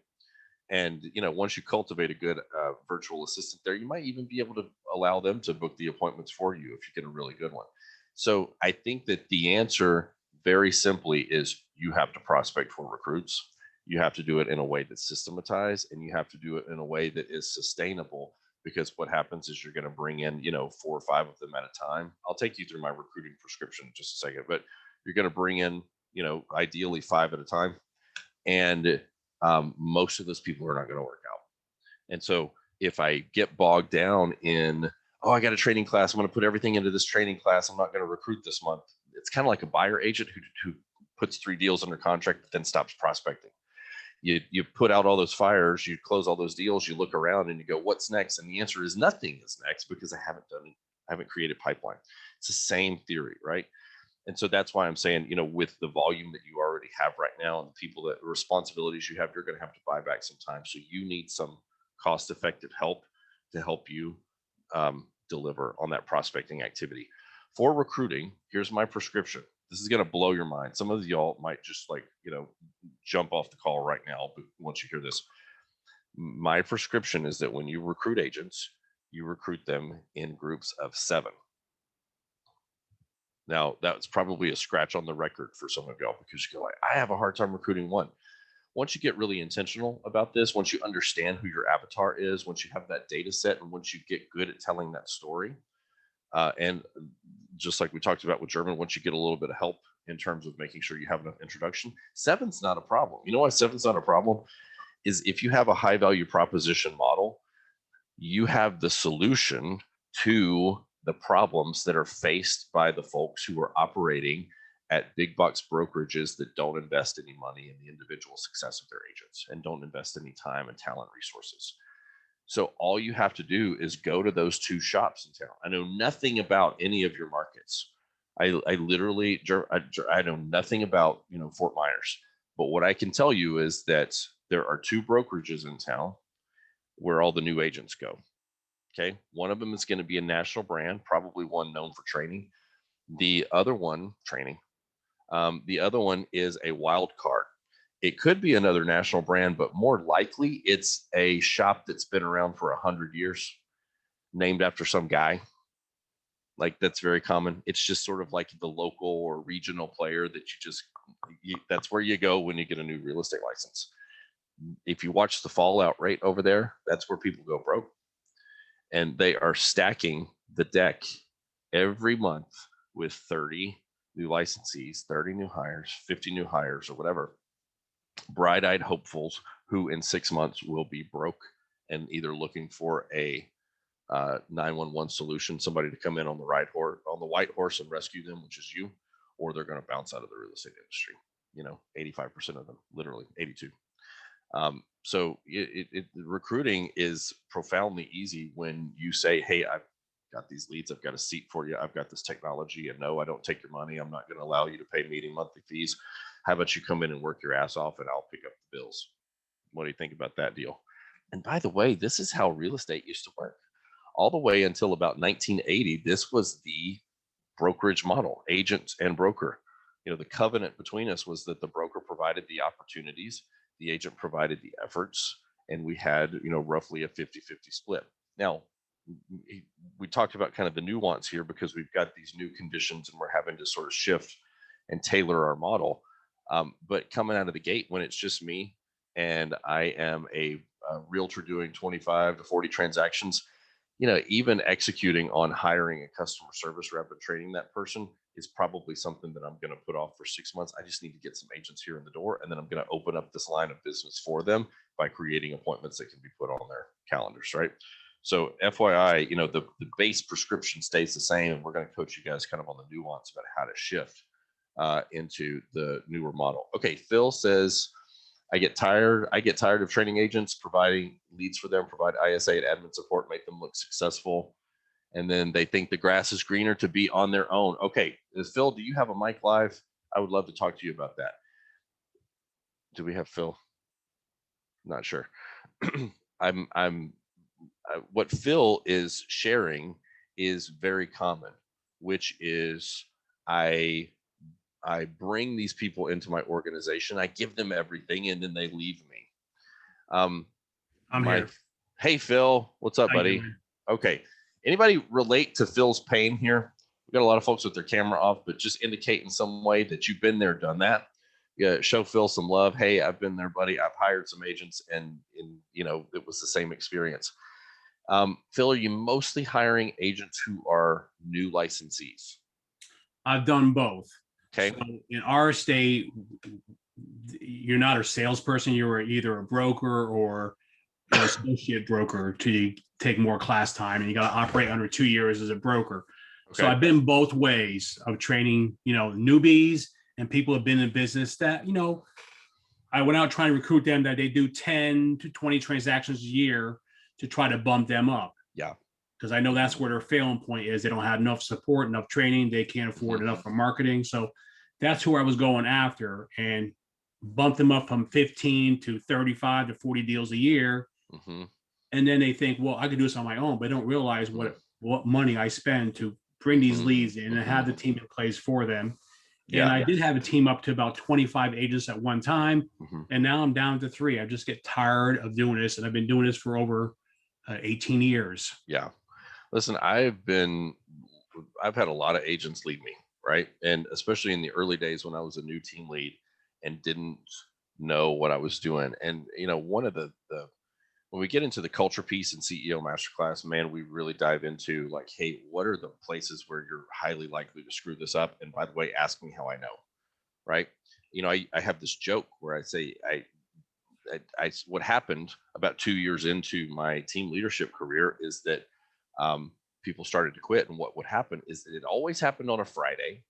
And, once you cultivate a good virtual assistant there, you might even be able to allow them to book the appointments for you if you get a really good one. So I think that the answer very simply is you have to prospect for recruits. You have to do it in a way that's systematized, and you have to do it in a way that is sustainable, because what happens is you're going to bring in, 4 or 5 of them at a time. I'll take you through my recruiting prescription in just a second, but you're going to bring in, ideally 5 at a time. And most of those people are not going to work out. And so if I get bogged down in, I got a training class, I'm going to put everything into this training class, I'm not going to recruit this month. It's kind of like a buyer agent who puts 3 deals under contract, but then stops prospecting. You put out all those fires, you close all those deals, you look around and you go, what's next? And the answer is nothing is next, because I haven't created pipeline. It's the same theory, right? And so that's why I'm saying, with the volume that you already have right now and the people that responsibilities you have, you're going to have to buy back some time. So you need some cost-effective help to help you deliver on that prospecting activity. For recruiting, here's my prescription. This is going to blow your mind. Some of y'all might just jump off the call right now, but once you hear this, my prescription is that when you recruit agents, you recruit them in groups of 7. Now, that's probably a scratch on the record for some of y'all, because you go like, I have a hard time recruiting 1. Once you get really intentional about this, once you understand who your avatar is, once you have that data set, and once you get good at telling that story, and just like we talked about with German, once you get a little bit of help in terms of making sure you have enough introduction, 7's not a problem. You know why 7's not a problem? Is if you have a high value proposition model, you have the solution to the problems that are faced by the folks who are operating at big box brokerages that don't invest any money in the individual success of their agents and don't invest any time and talent resources. So all you have to do is go to those 2 shops in town. I know nothing about any of your markets. I literally, I know nothing about, Fort Myers, but what I can tell you is that there are 2 brokerages in town where all the new agents go. Okay. One of them is going to be a national brand, probably one known for training. The other one is a wild card. It could be another national brand, but more likely it's a shop that's been around for 100 years, named after some guy. Like that's very common. It's just sort of like the local or regional player that that's where you go when you get a new real estate license. If you watch the fallout rate over there, that's where people go broke. And they are stacking the deck every month with 30 new licensees, 30 new hires, 50 new hires, or whatever. Bright-eyed hopefuls who in 6 months will be broke and either looking for a 911 solution, somebody to come in on the white horse and rescue them, which is you, or they're going to bounce out of the real estate industry. 85% of them, literally 82. So recruiting is profoundly easy when you say, hey, I've got these leads, I've got a seat for you, I've got this technology, and no, I don't take your money, I'm not going to allow you to pay meeting monthly fees. How about you come in and work your ass off and I'll pick up the bills? What do you think about that deal? And by the way, this is how real estate used to work. All the way until about 1980, this was the brokerage model, agent and broker. The covenant between us was that the broker provided the opportunities, the agent provided the efforts, and we had, roughly a 50-50 split. Now, we talked about kind of the nuance here because we've got these new conditions and we're having to sort of shift and tailor our model. But coming out of the gate, when it's just me and I am a realtor doing 25 to 40 transactions, even executing on hiring a customer service rep and training that person is probably something that I'm going to put off for 6 months. I just need to get some agents here in the door, and then I'm going to open up this line of business for them by creating appointments that can be put on their calendars, right? So FYI, the base prescription stays the same, and we're going to coach you guys kind of on the nuance about how to shift into the newer model. Okay, Phil says, I get tired of training agents, providing leads for them, provide ISA and admin support, make them look successful. And then they think the grass is greener to be on their own. Okay, Phil, do you have a mic live? I would love to talk to you about that. Do we have Phil? Not sure. What Phil is sharing is very common, which is I bring these people into my organization, I give them everything, and then they leave me. I'm here. Hey, Phil, what's up, buddy? Okay. Anybody relate to Phil's pain here? We've got a lot of folks with their camera off, but just indicate in some way that you've been there, done that. Yeah, show Phil some love. Hey, I've been there, buddy. I've hired some agents, and it was the same experience. Phil, are you mostly hiring agents who are new licensees? I've done both. Okay. So in our state, you're not a salesperson. You're either a broker or an associate broker to take more class time, and you got to operate under 2 years as a broker. Okay. So I've been both ways of training, newbies and people have been in business that, I went out trying to recruit them that they do 10 to 20 transactions a year to try to bump them up. Yeah. Because I know that's where their failing point is. They don't have enough support, enough training. They can't afford enough for marketing. So that's who I was going after, and bump them up from 15 to 35 to 40 deals a year. Mm-hmm. And then they think, well, I could do this on my own, but they don't realize what money I spend to bring these leads in and have the team in place for them. And I did have a team up to about 25 agents at one time. Mm-hmm. And now I'm down to 3. I just get tired of doing this. And I've been doing this for over 18 years. Yeah. Listen, I've had a lot of agents leave me, right? And especially in the early days when I was a new team lead and didn't know what I was doing. And, one of the when we get into the culture piece and CEO masterclass, man, we really dive into like, hey, what are the places where you're highly likely to screw this up? And by the way, ask me how I know, right? I have this joke where I say, what happened about 2 years into my team leadership career is that people started to quit. And what would happen is that it always happened on a Friday.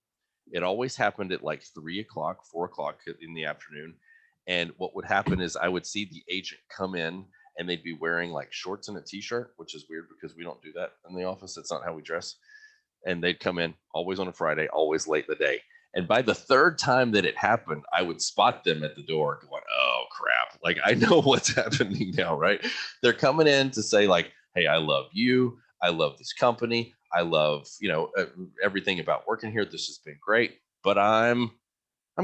It always happened at like 3 o'clock, 4 o'clock in the afternoon. And what would happen is I would see the agent come in and they'd be wearing like shorts and a t-shirt, which is weird because we don't do that in the office. That's not how we dress. And they'd come in always on a Friday, always late in the day. And by the third time that it happened, I would spot them at the door going, oh crap. Like I know what's happening now, right? They're coming in to say like, hey, I love you. I love this company. I love, everything about working here. This has been great, but I'm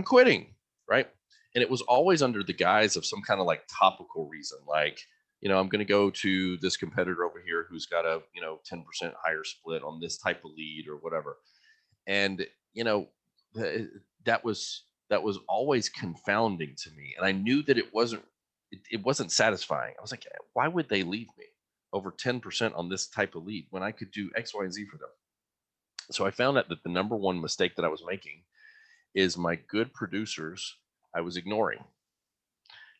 quitting. Right. And it was always under the guise of some kind of like topical reason. Like, I'm going to go to this competitor over here who's got a, 10% higher split on this type of lead or whatever. And, that was always confounding to me. And I knew that it wasn't satisfying. I was like, why would they leave me over 10% on this type of lead when I could do X, Y, and Z for them? So I found out that the number one mistake that I was making is my good producers I was ignoring.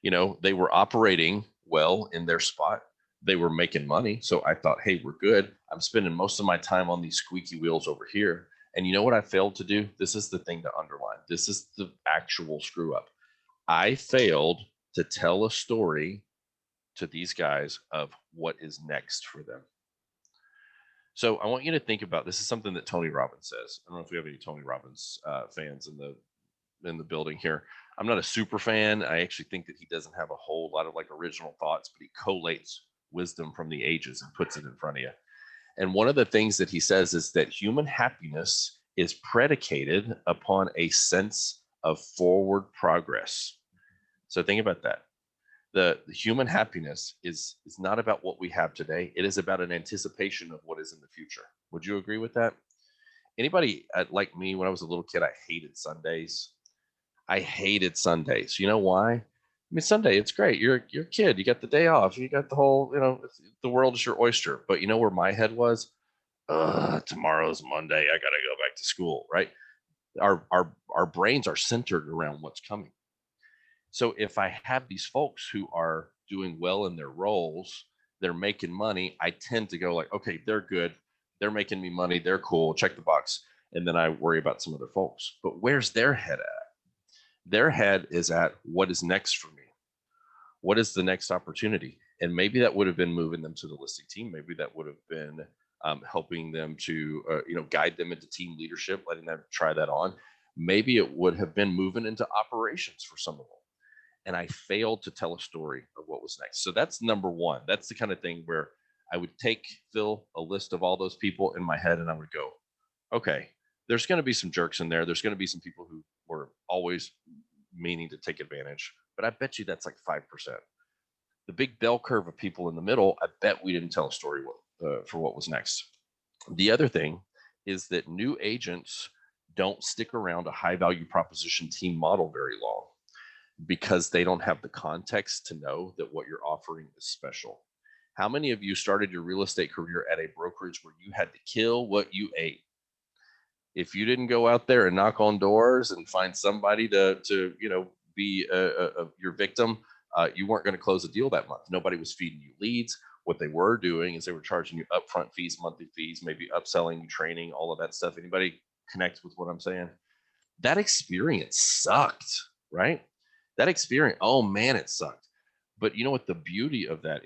They were operating well in their spot. They were making money. So I thought, hey, we're good. I'm spending most of my time on these squeaky wheels over here. And you know what I failed to do? This is the thing to underline. This is the actual screw up. I failed to tell a story to these guys of what is next for them. So I want you to think about, this is something that Tony Robbins says. I don't know if we have any Tony Robbins fans in the building here. I'm not a super fan. I actually think that he doesn't have a whole lot of like original thoughts, but he collates wisdom from the ages and puts it in front of you. And one of the things that he says is that human happiness is predicated upon a sense of forward progress. So think about that. The human happiness is not about what we have today. It is about an anticipation of what is in the future. Would you agree with that? Anybody like me, when I was a little kid, I hated Sundays. I hated Sundays. You know why? I mean, Sunday, it's great. You're a kid. You got the day off. You got the whole, the world is your oyster. But you know where my head was? Tomorrow's Monday. I got to go back to school, right? Our brains are centered around what's coming. So if I have these folks who are doing well in their roles, they're making money, I tend to go like, okay, they're good. They're making me money. They're cool. Check the box. And then I worry about some other folks. But where's their head at? Their head is at what is next for me? What is the next opportunity? And maybe that would have been moving them to the listing team. Maybe that would have been helping them to, guide them into team leadership, letting them try that on. Maybe it would have been moving into operations for some of them. And I failed to tell a story of what was next. So that's number one. That's the kind of thing where I would take, Phil, a list of all those people in my head, and I would go, okay, there's going to be some jerks in there. There's going to be some people who were always meaning to take advantage. But I bet you that's like 5%. The big bell curve of people in the middle, I bet we didn't tell a story for what was next. The other thing is that new agents don't stick around a high value proposition team model very long, because they don't have the context to know that what you're offering is special. How many of you started your real estate career at a brokerage where you had to kill what you ate? If you didn't go out there and knock on doors and find somebody to be your victim, you weren't going to close a deal that month. Nobody was feeding you leads. What they were doing is they were charging you upfront fees, monthly fees, maybe upselling you, training, all of that stuff. Anybody connect with what I'm saying? That experience sucked, right? That experience, oh man, it sucked. But you know what the beauty of that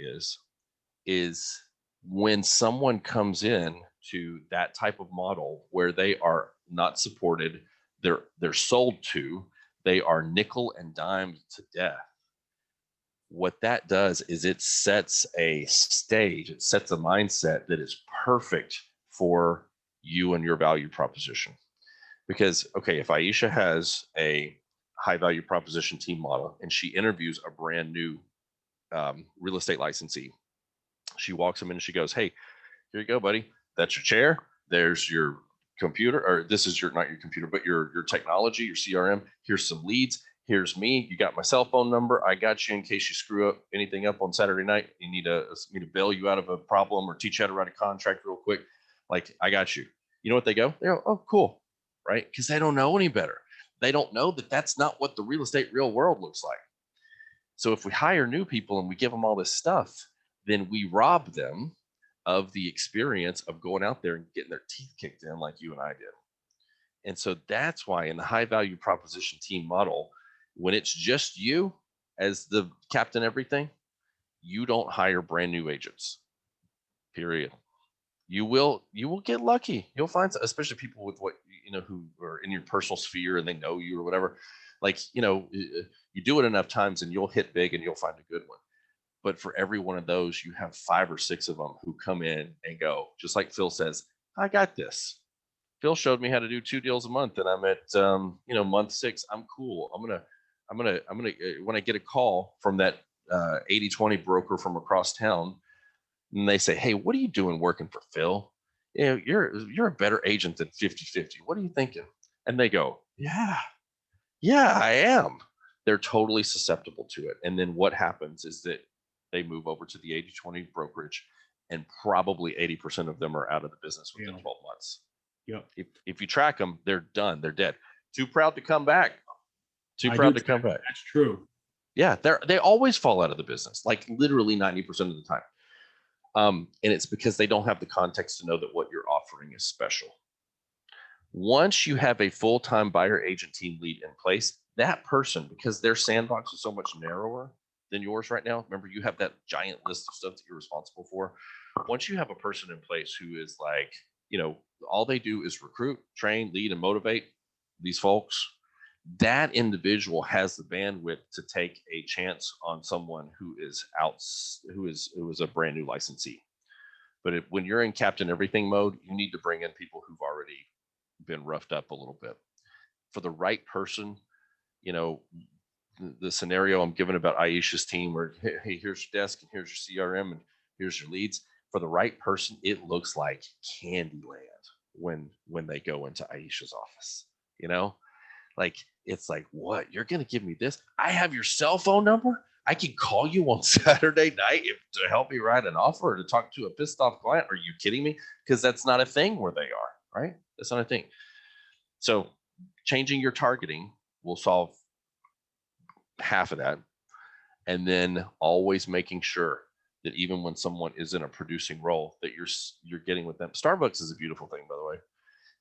is when someone comes in to that type of model where they are not supported, they're sold to, they are nickel and dimed to death. What that does is it sets a stage, it sets a mindset that is perfect for you and your value proposition. Because, okay, if Aisha has a high value proposition team model and she interviews a brand new real estate licensee, she walks them in and she goes, hey, here you go, buddy. That's your chair. There's your computer, or this is not your computer, but your technology, your CRM. Here's some leads. Here's me. You got my cell phone number. I got you in case you screw up anything up on Saturday night. You need me to bail you out of a problem or teach you how to write a contract real quick. Like, I got you. You know what they go? They go, oh, cool. Right? Because they don't know any better. They don't know that that's not what the real estate real world looks like. So if we hire new people and we give them all this stuff, then we rob them of the experience of going out there and getting their teeth kicked in like you and I did. And so that's why in the high value proposition team model, when it's just you as the captain everything, you don't hire brand new agents, period. You will get lucky. You'll find, especially people with who are in your personal sphere and they know you or whatever. Like, you do it enough times and you'll hit big and you'll find a good one. But for every one of those, you have 5 or 6 of them who come in and go, just like Phil says, I got this. Phil showed me how to do 2 deals a month, and I'm at month 6. I'm cool. I'm gonna when I get a call from that 80/20 broker from across town, and they say, "Hey, what are you doing working for Phil? You know, you're a better agent than 50/50. What are you thinking?" And they go, yeah, I am. They're totally susceptible to it. And then what happens is that they move over to the 80/20 brokerage, and probably 80% of them are out of the business within Yeah. 12 months. Yep. If you track them, they're done. They're dead. Too proud to come back. Too I proud do to come track back. that. That's true. Yeah, they always fall out of the business, like literally 90% of the time. And it's because they don't have the context to know that what you're offering is special. Once you have a full-time buyer agent team lead in place, that person, because their sandbox is so much narrower than yours right now, remember you have that giant list of stuff that you're responsible for. Once you have a person in place who is like, all they do is recruit, train, lead, and motivate these folks, that individual has the bandwidth to take a chance on someone who is a brand new licensee. But when you're in Captain Everything mode, you need to bring in people who've already been roughed up a little bit. For the right person, the scenario I'm giving about Aisha's team, where, hey, here's your desk and here's your CRM and here's your leads. For the right person, it looks like Candyland when they go into Aisha's office. Like, it's like, what? You're gonna give me this? I have your cell phone number. I can call you on Saturday night to help me write an offer or to talk to a pissed off client. Are you kidding me? Because that's not a thing where they are, right? That's not a thing. So changing your targeting will solve half of that. And then always making sure that even when someone is in a producing role, that you're getting with them. Starbucks is a beautiful thing, by the way.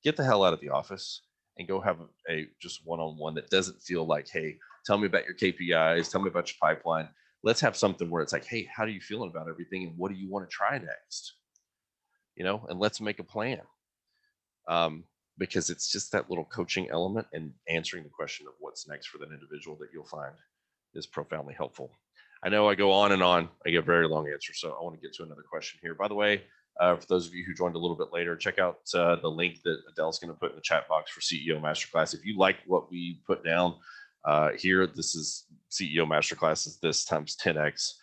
Get the hell out of the office and go have a just one-on-one that doesn't feel like, hey, tell me about your KPIs, tell me about your pipeline. Let's have something where it's like, hey, how are you feeling about everything? And what do you want to try next? And let's make a plan. Because it's just that little coaching element and answering the question of what's next for that individual that you'll find is profoundly helpful. I know I go on and on. I get very long answers, so I want to get to another question here. By the way, for those of you who joined a little bit later, check out the link that Adele's going to put in the chat box for CEO Masterclass. If you like what we put down here, this is CEO Masterclass this times 10x.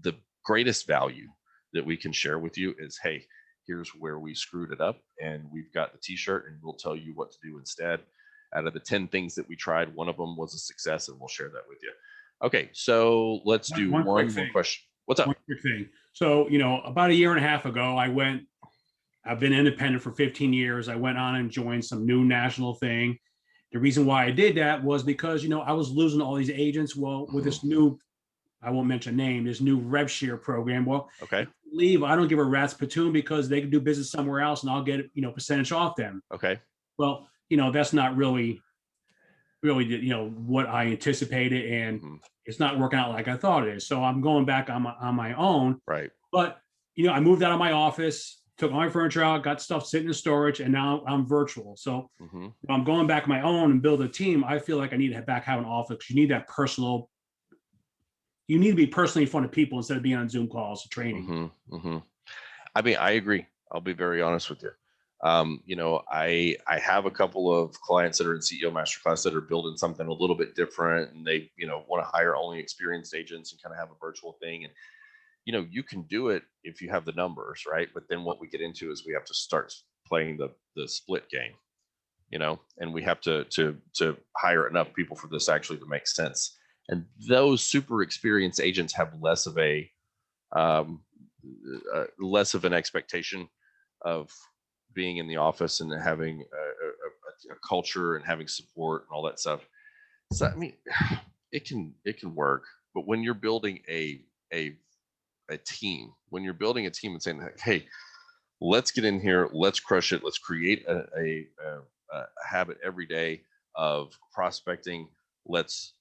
The greatest value that we can share with you is, hey, here's where we screwed it up, and we've got the t-shirt, and we'll tell you what to do instead. Out of the 10 things that we tried, one of them was a success, and we'll share that with you. Okay, so let's do one more question. What's up? One quick thing. So, about a year and a half ago, I've been independent for 15 years. I went on and joined some new national thing. The reason why I did that was because, I was losing all these agents. Well, with this new, I won't mention name, this new rev share program. Well, okay, leave. I don't give a rat's platoon because they can do business somewhere else and I'll get, percentage off them. Okay. Well, that's not really, what I anticipated, and it's not working out like I thought it is. So I'm going back on my own. Right. But, I moved out of my office, took all my furniture out, got stuff sitting in storage, and now I'm virtual. So I'm going back on my own and build a team. I feel like I need to have an office. You need that you need to be personally in front of people instead of being on Zoom calls, training. I mean, I agree. I'll be very honest with you. I have a couple of clients that are in CEO Masterclass that are building something a little bit different, and they, want to hire only experienced agents and kind of have a virtual thing. And, you can do it if you have the numbers, right? But then what we get into is we have to start playing the split game, and we have to hire enough people for this actually to make sense. And those super experienced agents have less of an expectation of being in the office and having a culture and having support and all that stuff. So I mean, it can work, but when you're building a team, and saying, hey, let's get in here, let's crush it, let's create a habit every day of prospecting. Let's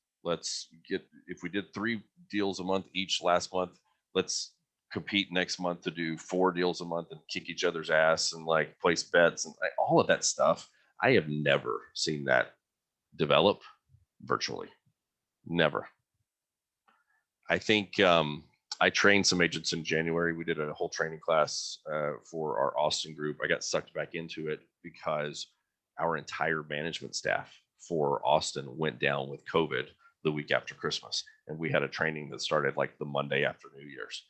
get, if we did 3 deals a month each last month, let's compete next month to do 4 deals a month and kick each other's ass and like place bets and all of that stuff. I have never seen that develop virtually. Never. I think I trained some agents in January. We did a whole training class for our Austin group. I got sucked back into it because our entire management staff for Austin went down with COVID the week after Christmas. and we had a training that started like the Monday after New Year's.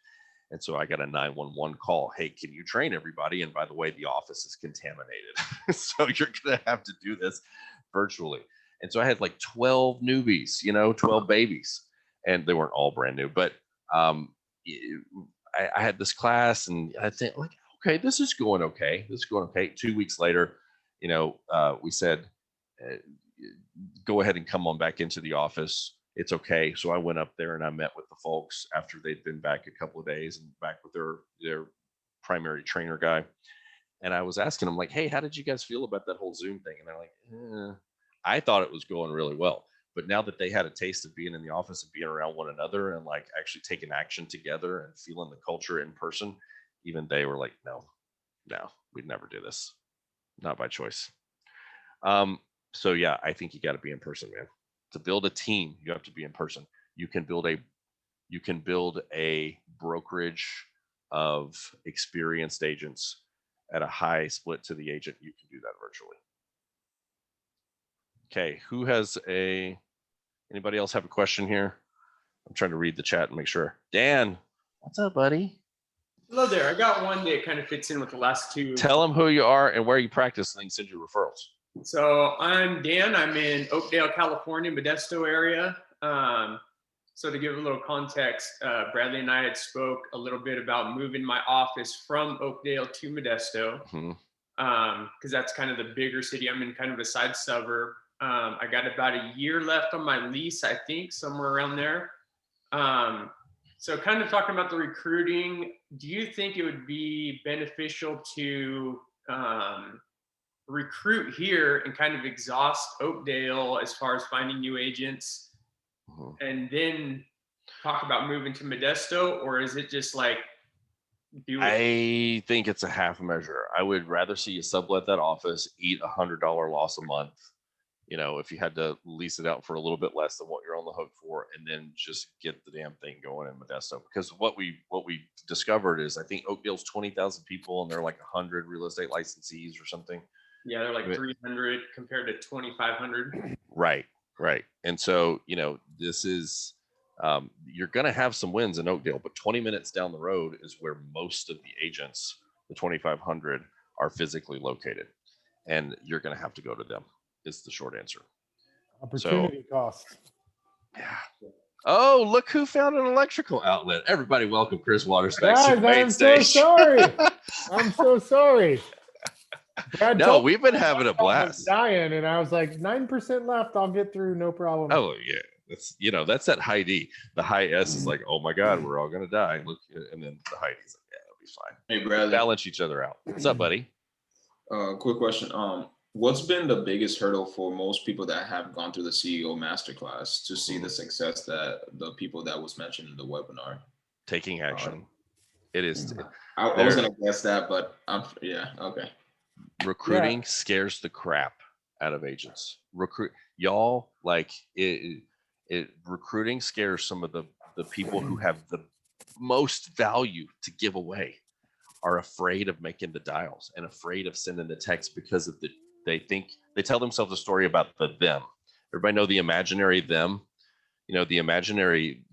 And so I got a 911 call. Hey, can you train everybody? And by the way, the office is contaminated. So you're going to have to do this virtually. And so I had like 12 newbies, 12 babies, and they weren't all brand new, but I had this class and I think like, okay, this is going okay. 2 weeks later, we said, go ahead and come on back into the office. It's okay. So I went up there and I met with the folks after they'd been back a couple of days and back with their primary trainer guy. And I was asking them like, hey, how did you guys feel about that whole Zoom thing? And they're like, I thought it was going really well. But now that they had a taste of being in the office and being around one another and like actually taking action together and feeling the culture in person, even they were like, no, we'd never do this. Not by choice. So yeah, I think you got to be in person, man. To build a team, you have to be in person. You can build a brokerage of experienced agents at a high split to the agent. You can do that virtually. Okay, anybody else have a question here? I'm trying to read the chat and make sure. Dan, what's up, buddy? Hello there. I got one that kind of fits in with the last two. Tell them who you are and where you practice, and then send you referrals. So I'm Dan. I'm in Oakdale, California, Modesto area. So to give a little context, Bradley and I had spoke a little bit about moving my office from Oakdale to Modesto, because that's kind of the bigger city. I'm in kind of a side suburb. I got about a year left on my lease, I think, somewhere around there. So kind of talking about the recruiting, do you think it would be beneficial to recruit here and kind of exhaust Oakdale as far as finding new agents and then talk about moving to Modesto? Or is it just like, I think it's a half measure. I would rather see you sublet that office, eat $100 loss a month, if you had to lease it out for a little bit less than what you're on the hook for, and then just get the damn thing going in Modesto. Because what we discovered is I think Oakdale's 20,000 people and they're like 100 real estate licensees or something. Yeah, they're like 300 compared to 2,500. Right. And so, this is, you're going to have some wins in Oakdale, but 20 minutes down the road is where most of the agents, the 2,500, are physically located. And you're going to have to go to them, is the short answer. Opportunity cost. Yeah. Oh, look who found an electrical outlet. Everybody welcome Chris Waters back to the main I'm stage. so sorry. I'm so sorry. Brad No, told me we've been having a I was blast. dying, and I was like, 9% left. I'll get through, no problem. Oh yeah, that's that high D. The high S is like, oh my God, we're all gonna die. Look, and then the high D is like, yeah, it'll be fine. Hey, Bradley. Balance each other out. What's up, buddy? Quick question. What's been the biggest hurdle for most people that have gone through the CEO masterclass to see the success that the people that was mentioned in the webinar? Taking action. It is. I was gonna guess that, but okay. Recruiting scares the crap out of agents. Y'all like it. Recruiting scares some of the people who have the most value to give away. Are afraid of making the dials and afraid of sending the text because of they tell themselves a story about the them. Everybody know the imaginary them, the imaginary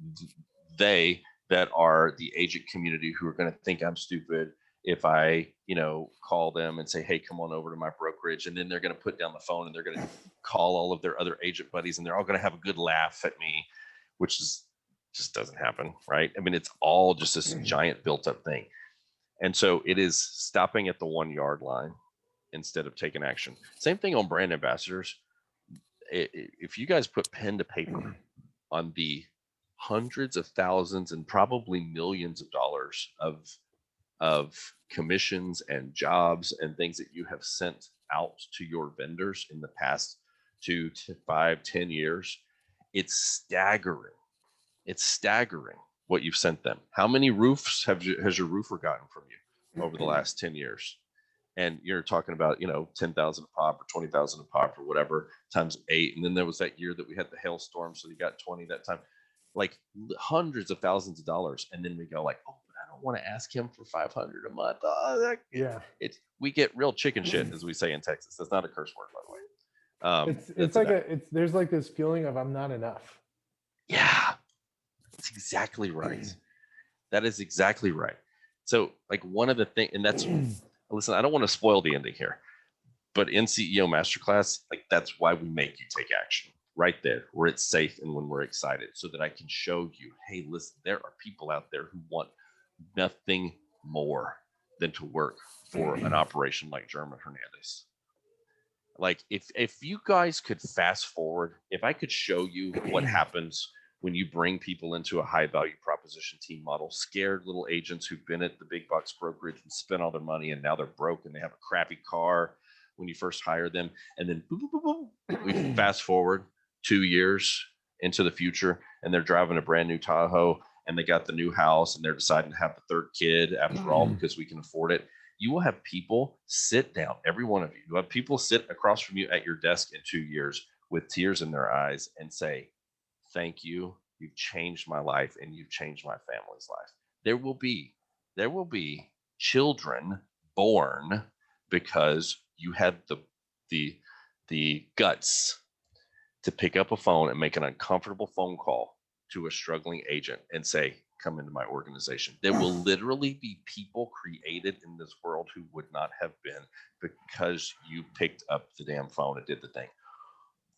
they that are the agent community who are going to think I'm stupid if I, call them and say, hey, come on over to my brokerage. And then they're going to put down the phone and they're going to call all of their other agent buddies and they're all going to have a good laugh at me, which just doesn't happen. Right. I mean, it's all just this giant built up thing. And so it is stopping at the 1 yard line instead of taking action. Same thing on brand ambassadors. If you guys put pen to paper on the hundreds of thousands and probably millions of dollars of commissions and jobs and things that you have sent out to your vendors in the past 2 to 5, 10 years, it's staggering. It's staggering what you've sent them. How many roofs has your roofer gotten from you over the last 10 years? And you're talking about, 10,000 a pop or 20,000 a pop or whatever times 8. And then there was that year that we had the hailstorm. So you got 20 that time, like hundreds of thousands of dollars. And then we go like, oh, but I don't want to ask him for 500 a month. We get real chicken shit, as we say in Texas. That's not a curse word, by the way. There's like this feeling of I'm not enough. Yeah. That's exactly right. That is exactly right. So like one of the things, and that's, listen, I don't want to spoil the ending here, but in CEO Masterclass, like that's why we make you take action right there where it's safe and when we're excited, so that I can show you, hey, listen, there are people out there who want nothing more than to work for an operation like German Hernandez. Like if you guys could fast forward, if I could show you what happens when you bring people into a high value proposition team model, scared little agents who've been at the big box brokerage and spent all their money and now they're broke and they have a crappy car when you first hire them, and then boop, boop, boop, boop, we fast forward 2 years into the future and they're driving a brand new Tahoe and they got the new house and they're deciding to have the third kid after all because we can afford it. You will have people sit down, every one of you. You have people sit across from you at your desk in 2 years with tears in their eyes and say, thank you. You've changed my life and you've changed my family's life. There will be children born because you had the guts to pick up a phone and make an uncomfortable phone call to a struggling agent and say, come into my organization. There will literally be people created in this world who would not have been because you picked up the damn phone and did the thing,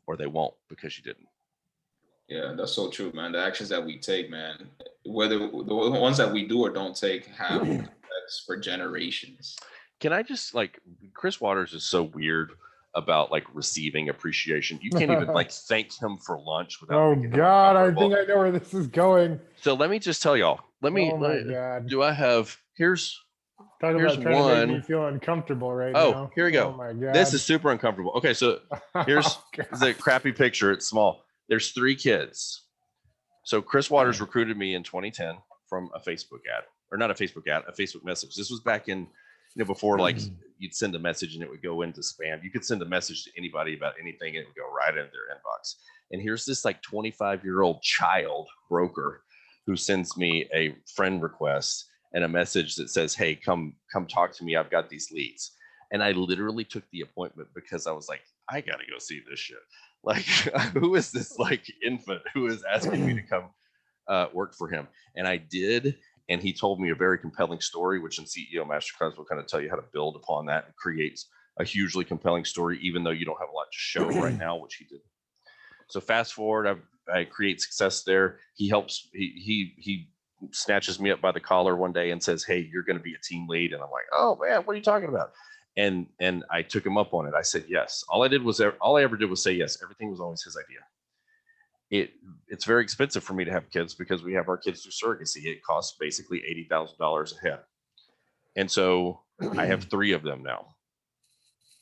or they won't because you didn't. Yeah, that's so true, man. The actions that we take, man, whether the ones that we do or don't take, have effects for generations. Can I just, like, Chris Waters is so weird about like receiving appreciation. You can't even like thank him for lunch without. Oh making him God, I uncomfortable. think I know where this is going. So let me just tell y'all. Oh my God. Do I have? Here's Talk here's about trying to make me one. feel uncomfortable right Oh, now. here we go. Oh my God. This is super uncomfortable. Okay, so here's Oh, God. the crappy picture. It's small. There's 3 kids. So Chris Waters recruited me in 2010 from a Facebook ad, or not a Facebook ad, a Facebook message. This was back in, before like you'd send a message and it would go into spam. You could send a message to anybody about anything and it would go right into their inbox. And here's this like 25-year-old child broker who sends me a friend request and a message that says, hey, come talk to me. I've got these leads. And I literally took the appointment because I was like, I got to go see this shit. Like, who is this like infant who is asking me to come work for him? And I did. And he told me a very compelling story, which in CEO Masterclass will kind of tell you how to build upon that and creates a hugely compelling story, even though you don't have a lot to show right now, which he did. So fast forward, I create success there. He helps, he snatches me up by the collar one day and says, hey, you're going to be a team lead. And I'm like, oh man, what are you talking about? And I took him up on it. I said, yes. All I ever did was say yes. Everything was always his idea. It's very expensive for me to have kids because we have our kids through surrogacy. It costs basically $80,000 a head. And so I have 3 of them now.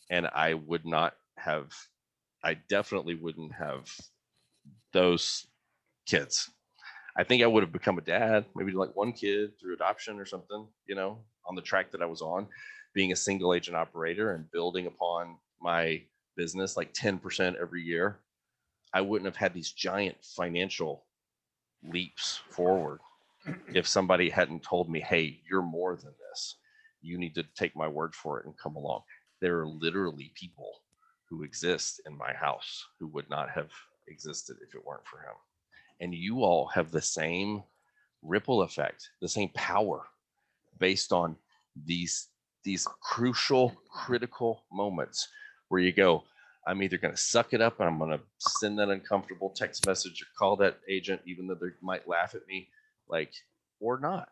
And I definitely wouldn't have those kids. I think I would have become a dad, maybe like 1 kid through adoption or something, on the track that I was on, being a single agent operator and building upon my business like 10% every year. I wouldn't have had these giant financial leaps forward if somebody hadn't told me, hey, you're more than this. You need to take my word for it and come along. There are literally people who exist in my house who would not have existed if it weren't for him. And you all have the same ripple effect, the same power based on these crucial, critical moments where you go, I'm either going to suck it up and I'm going to send that uncomfortable text message or call that agent, even though they might laugh at me, like, or not.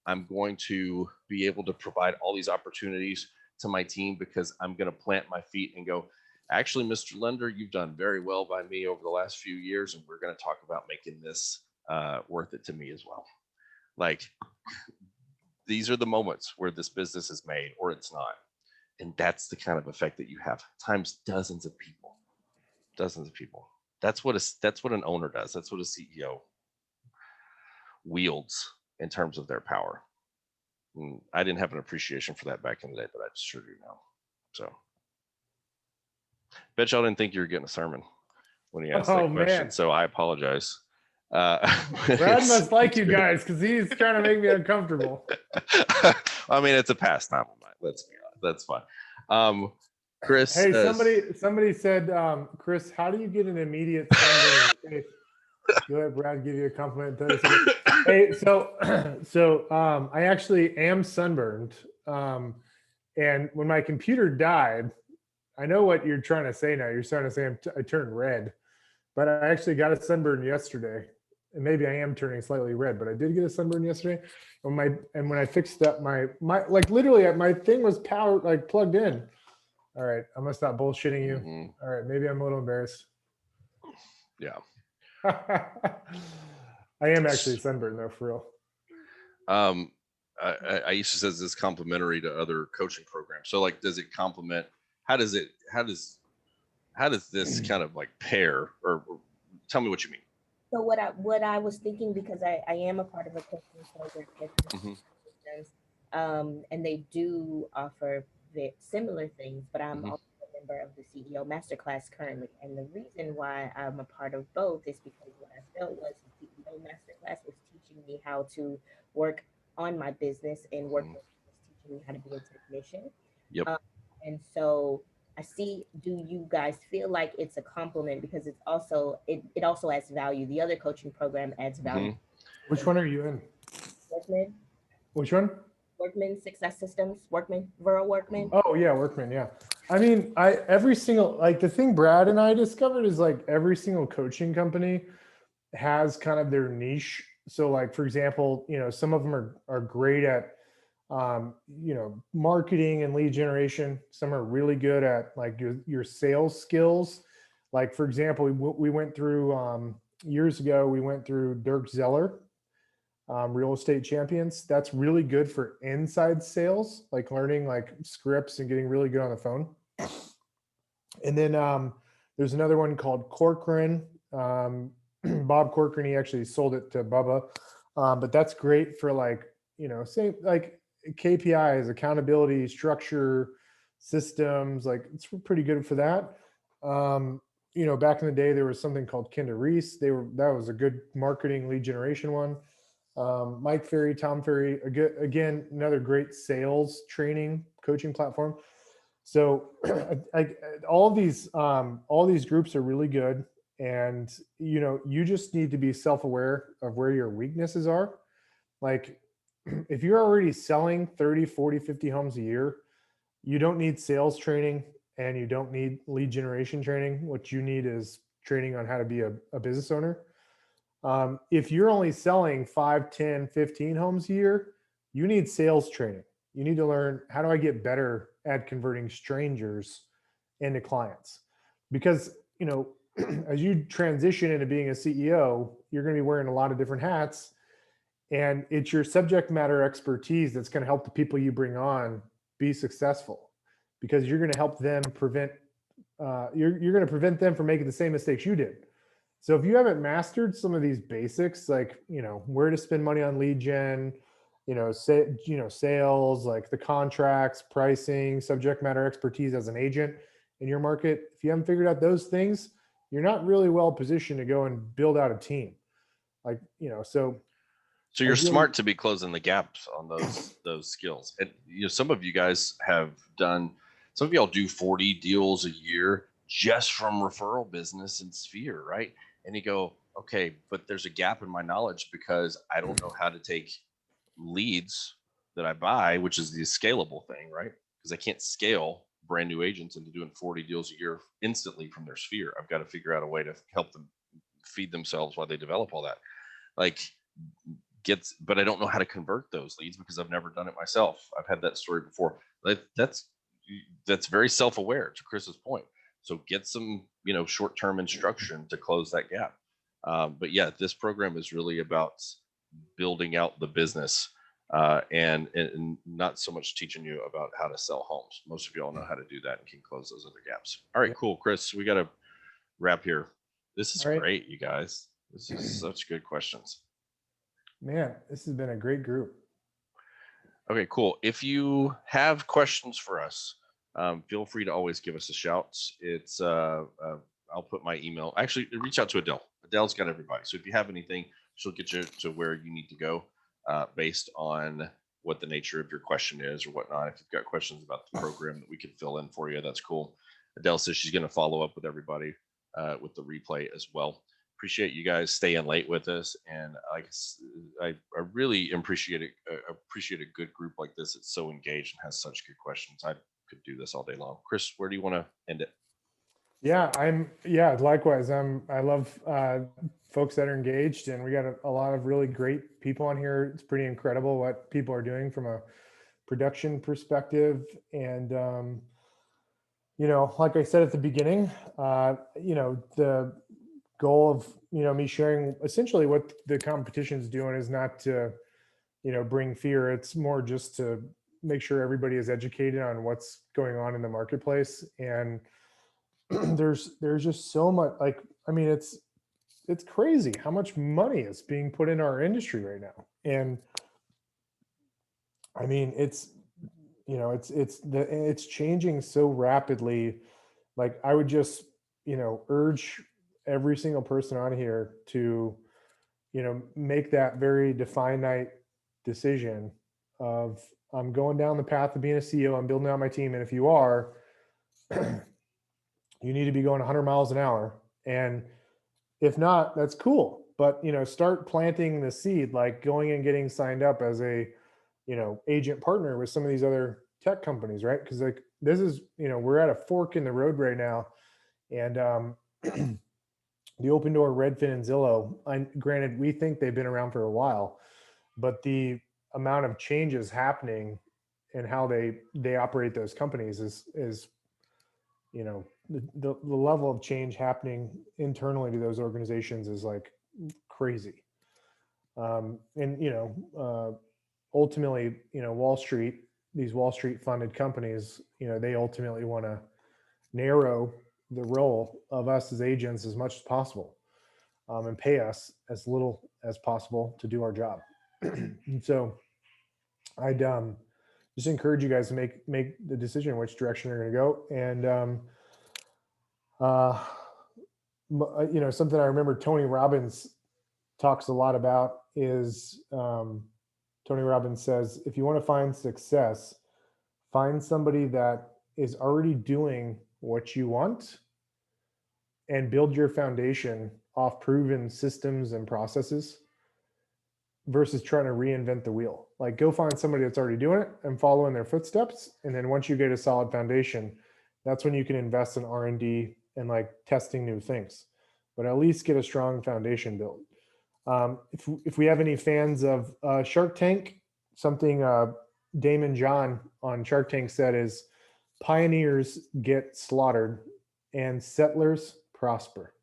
I'm going to be able to provide all these opportunities to my team because I'm going to plant my feet and go, actually, Mr. Lender, you've done very well by me over the last few years. And we're going to talk about making this worth it to me as well. Like, these are the moments where this business is made or it's not. And that's the kind of effect that you have times dozens of people. That's what an owner does. That's what a CEO wields in terms of their power. And I didn't have an appreciation for that back in the day, but I sure do now. So bet y'all didn't think you were getting a sermon when he asked that question. Man. So I apologize. Brad must like you guys because he's trying to make me uncomfortable. I mean, it's a pastime of mine. Let's be honest. That's fine. Chris. Hey, somebody said, Chris, how do you get an immediate sunburn in your face? You let Brad give you a compliment. Hey, I actually am sunburned. And when my computer died, I know what you're trying to say now. You're trying to say I turned red, but I actually got a sunburn yesterday. And maybe I am turning slightly red, but I did get a sunburn yesterday. And when I fixed up my like literally my thing was powered, like plugged in. All right, I'm gonna stop bullshitting you. Mhm. All right, maybe I'm a little embarrassed. Yeah. I am actually sunburned though, for real. I used to say this is complementary to other coaching programs. So like, does it complement? How does this kind of like pair or tell me what you mean? So what I was thinking, because I am a part of a coaching program, Mhm. and they do offer similar things, but I'm Mhm. also a member of the CEO Masterclass currently. And the reason why I'm a part of both is because what I felt was the CEO Masterclass was teaching me how to work on my business and work Mhm. with teaching me how to be a technician. Yep. And so I see, do you guys feel like it's a compliment, because it also adds value. The other coaching program adds value. Mhm. Which one are you in? Workman, Which one? Workman Success Systems, Vero Workman. Oh yeah, Workman. Yeah. I mean, every single, like, the thing Brad and I discovered is like every single coaching company has kind of their niche. So like, for example, some of them are great at marketing and lead generation. Some are really good at like your sales skills. Like, for example, we went through years ago, we went through Dirk Zeller, Real Estate Champions. That's really good for inside sales, like learning like scripts and getting really good on the phone. And then there's another one called Corcoran. Bob Corcoran, he actually sold it to Bubba. But that's great for like, say like KPIs, accountability, structure, systems. Like, it's pretty good for that. Back in the day, there was something called Kinder Reese. That was a good marketing lead generation one. Mike Ferry, Tom Ferry, again, another great sales training coaching platform. So all these groups are really good. And, you just need to be self-aware of where your weaknesses are. Like, if you're already selling 30, 40, 50 homes a year, you don't need sales training and you don't need lead generation training. What you need is training on how to be a business owner. If you're only selling 5, 10, 15 homes a year, you need sales training. You need to learn, how do I get better at converting strangers into clients? Because, as you transition into being a CEO, you're going to be wearing a lot of different hats, and it's your subject matter expertise that's going to help the people you bring on be successful, because you're going to help them you're going to prevent them from making the same mistakes you did. So if you haven't mastered some of these basics, like, where to spend money on lead gen, sales, like the contracts, pricing, subject matter expertise as an agent in your market, if you haven't figured out those things, you're not really well positioned to go and build out a team. Like, So you're ideally- smart to be closing the gaps on those skills. And some of you guys have done. Some of y'all do 40 deals a year just from referral business and Sphere, right? And you go, okay, but there's a gap in my knowledge because I don't know how to take leads that I buy, which is the scalable thing, right? Because I can't scale brand new agents into doing 40 deals a year instantly from their Sphere. I've got to figure out a way to help them feed themselves while they develop all that. Like, but I don't know how to convert those leads because I've never done it myself. I've had that story before. That's very self-aware, to Chris's point. So get some, short-term instruction to close that gap. But yeah, this program is really about building out the business and not so much teaching you about how to sell homes. Most of y'all know how to do that and can close those other gaps. All right, cool. Chris, we got to wrap here. This is All right. great, you guys. This is such good questions. Man, this has been a great group. Okay, cool. If you have questions for us, feel free to always give us a shout. It's I'll put my email. Actually, reach out to Adele. Adele's got everybody. So if you have anything, she'll get you to where you need to go based on what the nature of your question is or whatnot. If you've got questions about the program that we can fill in for you, that's cool. Adele says she's going to follow up with everybody with the replay as well. appreciate you guys staying late with us, and I really appreciate it. Appreciate a good group like this. It's so engaged and has such good questions. I could do this all day long. Chris, where do you want to end it? Yeah, likewise. I love folks that are engaged, and we got a lot of really great people on here. It's pretty incredible what people are doing from a production perspective. And like I said at the beginning, the goal of me sharing essentially what the competition is doing is not to bring fear. It's more just to make sure everybody is educated on what's going on in the marketplace. And there's just so much, it's crazy how much money is being put in our industry right now. And I mean, it's changing so rapidly. Like, I would just urge every single person on here to make that very definite decision of, I'm going down the path of being a CEO, I'm building out my team. And if you are, you need to be going 100 miles an hour. And if not, that's cool. But, start planting the seed, like going and getting signed up as a, agent partner with some of these other tech companies, right? Because like, this is, we're at a fork in the road right now. And the Open Door, Redfin, and Zillow, granted, we think they've been around for a while, but the amount of changes happening and how they operate those companies is the level of change happening internally to those organizations is like crazy. Ultimately, Wall Street, these Wall Street funded companies, they ultimately want to narrow the role of us as agents as much as possible, and pay us as little as possible to do our job. And so I'd just encourage you guys to make the decision which direction you're going to go. And something I remember Tony Robbins talks a lot about is, Tony Robbins says, if you want to find success, find somebody that is already doing what you want and build your foundation off proven systems and processes versus trying to reinvent the wheel. Like, go find somebody that's already doing it and follow in their footsteps. And then once you get a solid foundation, that's when you can invest in R&D and like testing new things, but at least get a strong foundation built. If we have any fans of Shark Tank, something Damon John on Shark Tank said is, pioneers get slaughtered and settlers prosper.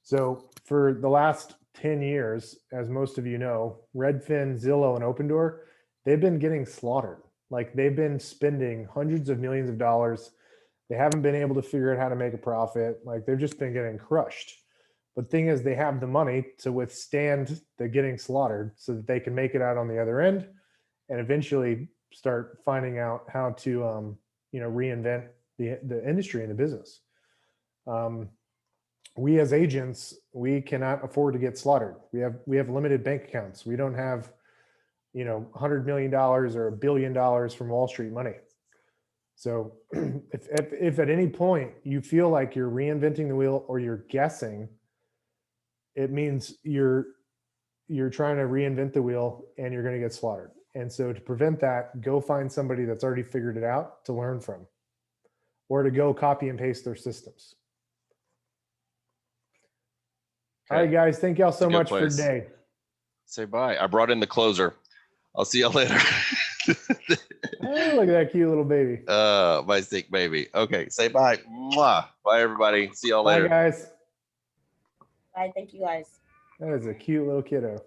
So for the last 10 years, as most of you know, Redfin, Zillow, and Open Door, they've been getting slaughtered. Like, they've been spending hundreds of millions of dollars. They haven't been able to figure out how to make a profit. Like, they've just been getting crushed. But the thing is, they have the money to withstand the getting slaughtered so that they can make it out on the other end and eventually start finding out how to, reinvent the industry and the business. We as agents, we cannot afford to get slaughtered. We have limited bank accounts. We don't have, $100 million or $1 billion from Wall Street money. So if at any point you feel like you're reinventing the wheel or you're guessing, it means you're trying to reinvent the wheel and you're going to get slaughtered. And so to prevent that, go find somebody that's already figured it out to learn from, or to go copy and paste their systems. Okay. All right, guys. Thank y'all so much for place. today. Say bye. I brought in the closer. I'll see y'all later. Oh, look at that cute little baby. My sick baby. Okay. Say bye. Mwah. Bye, everybody. See y'all later. Bye, guys. Bye. Thank you, guys. That is a cute little kiddo.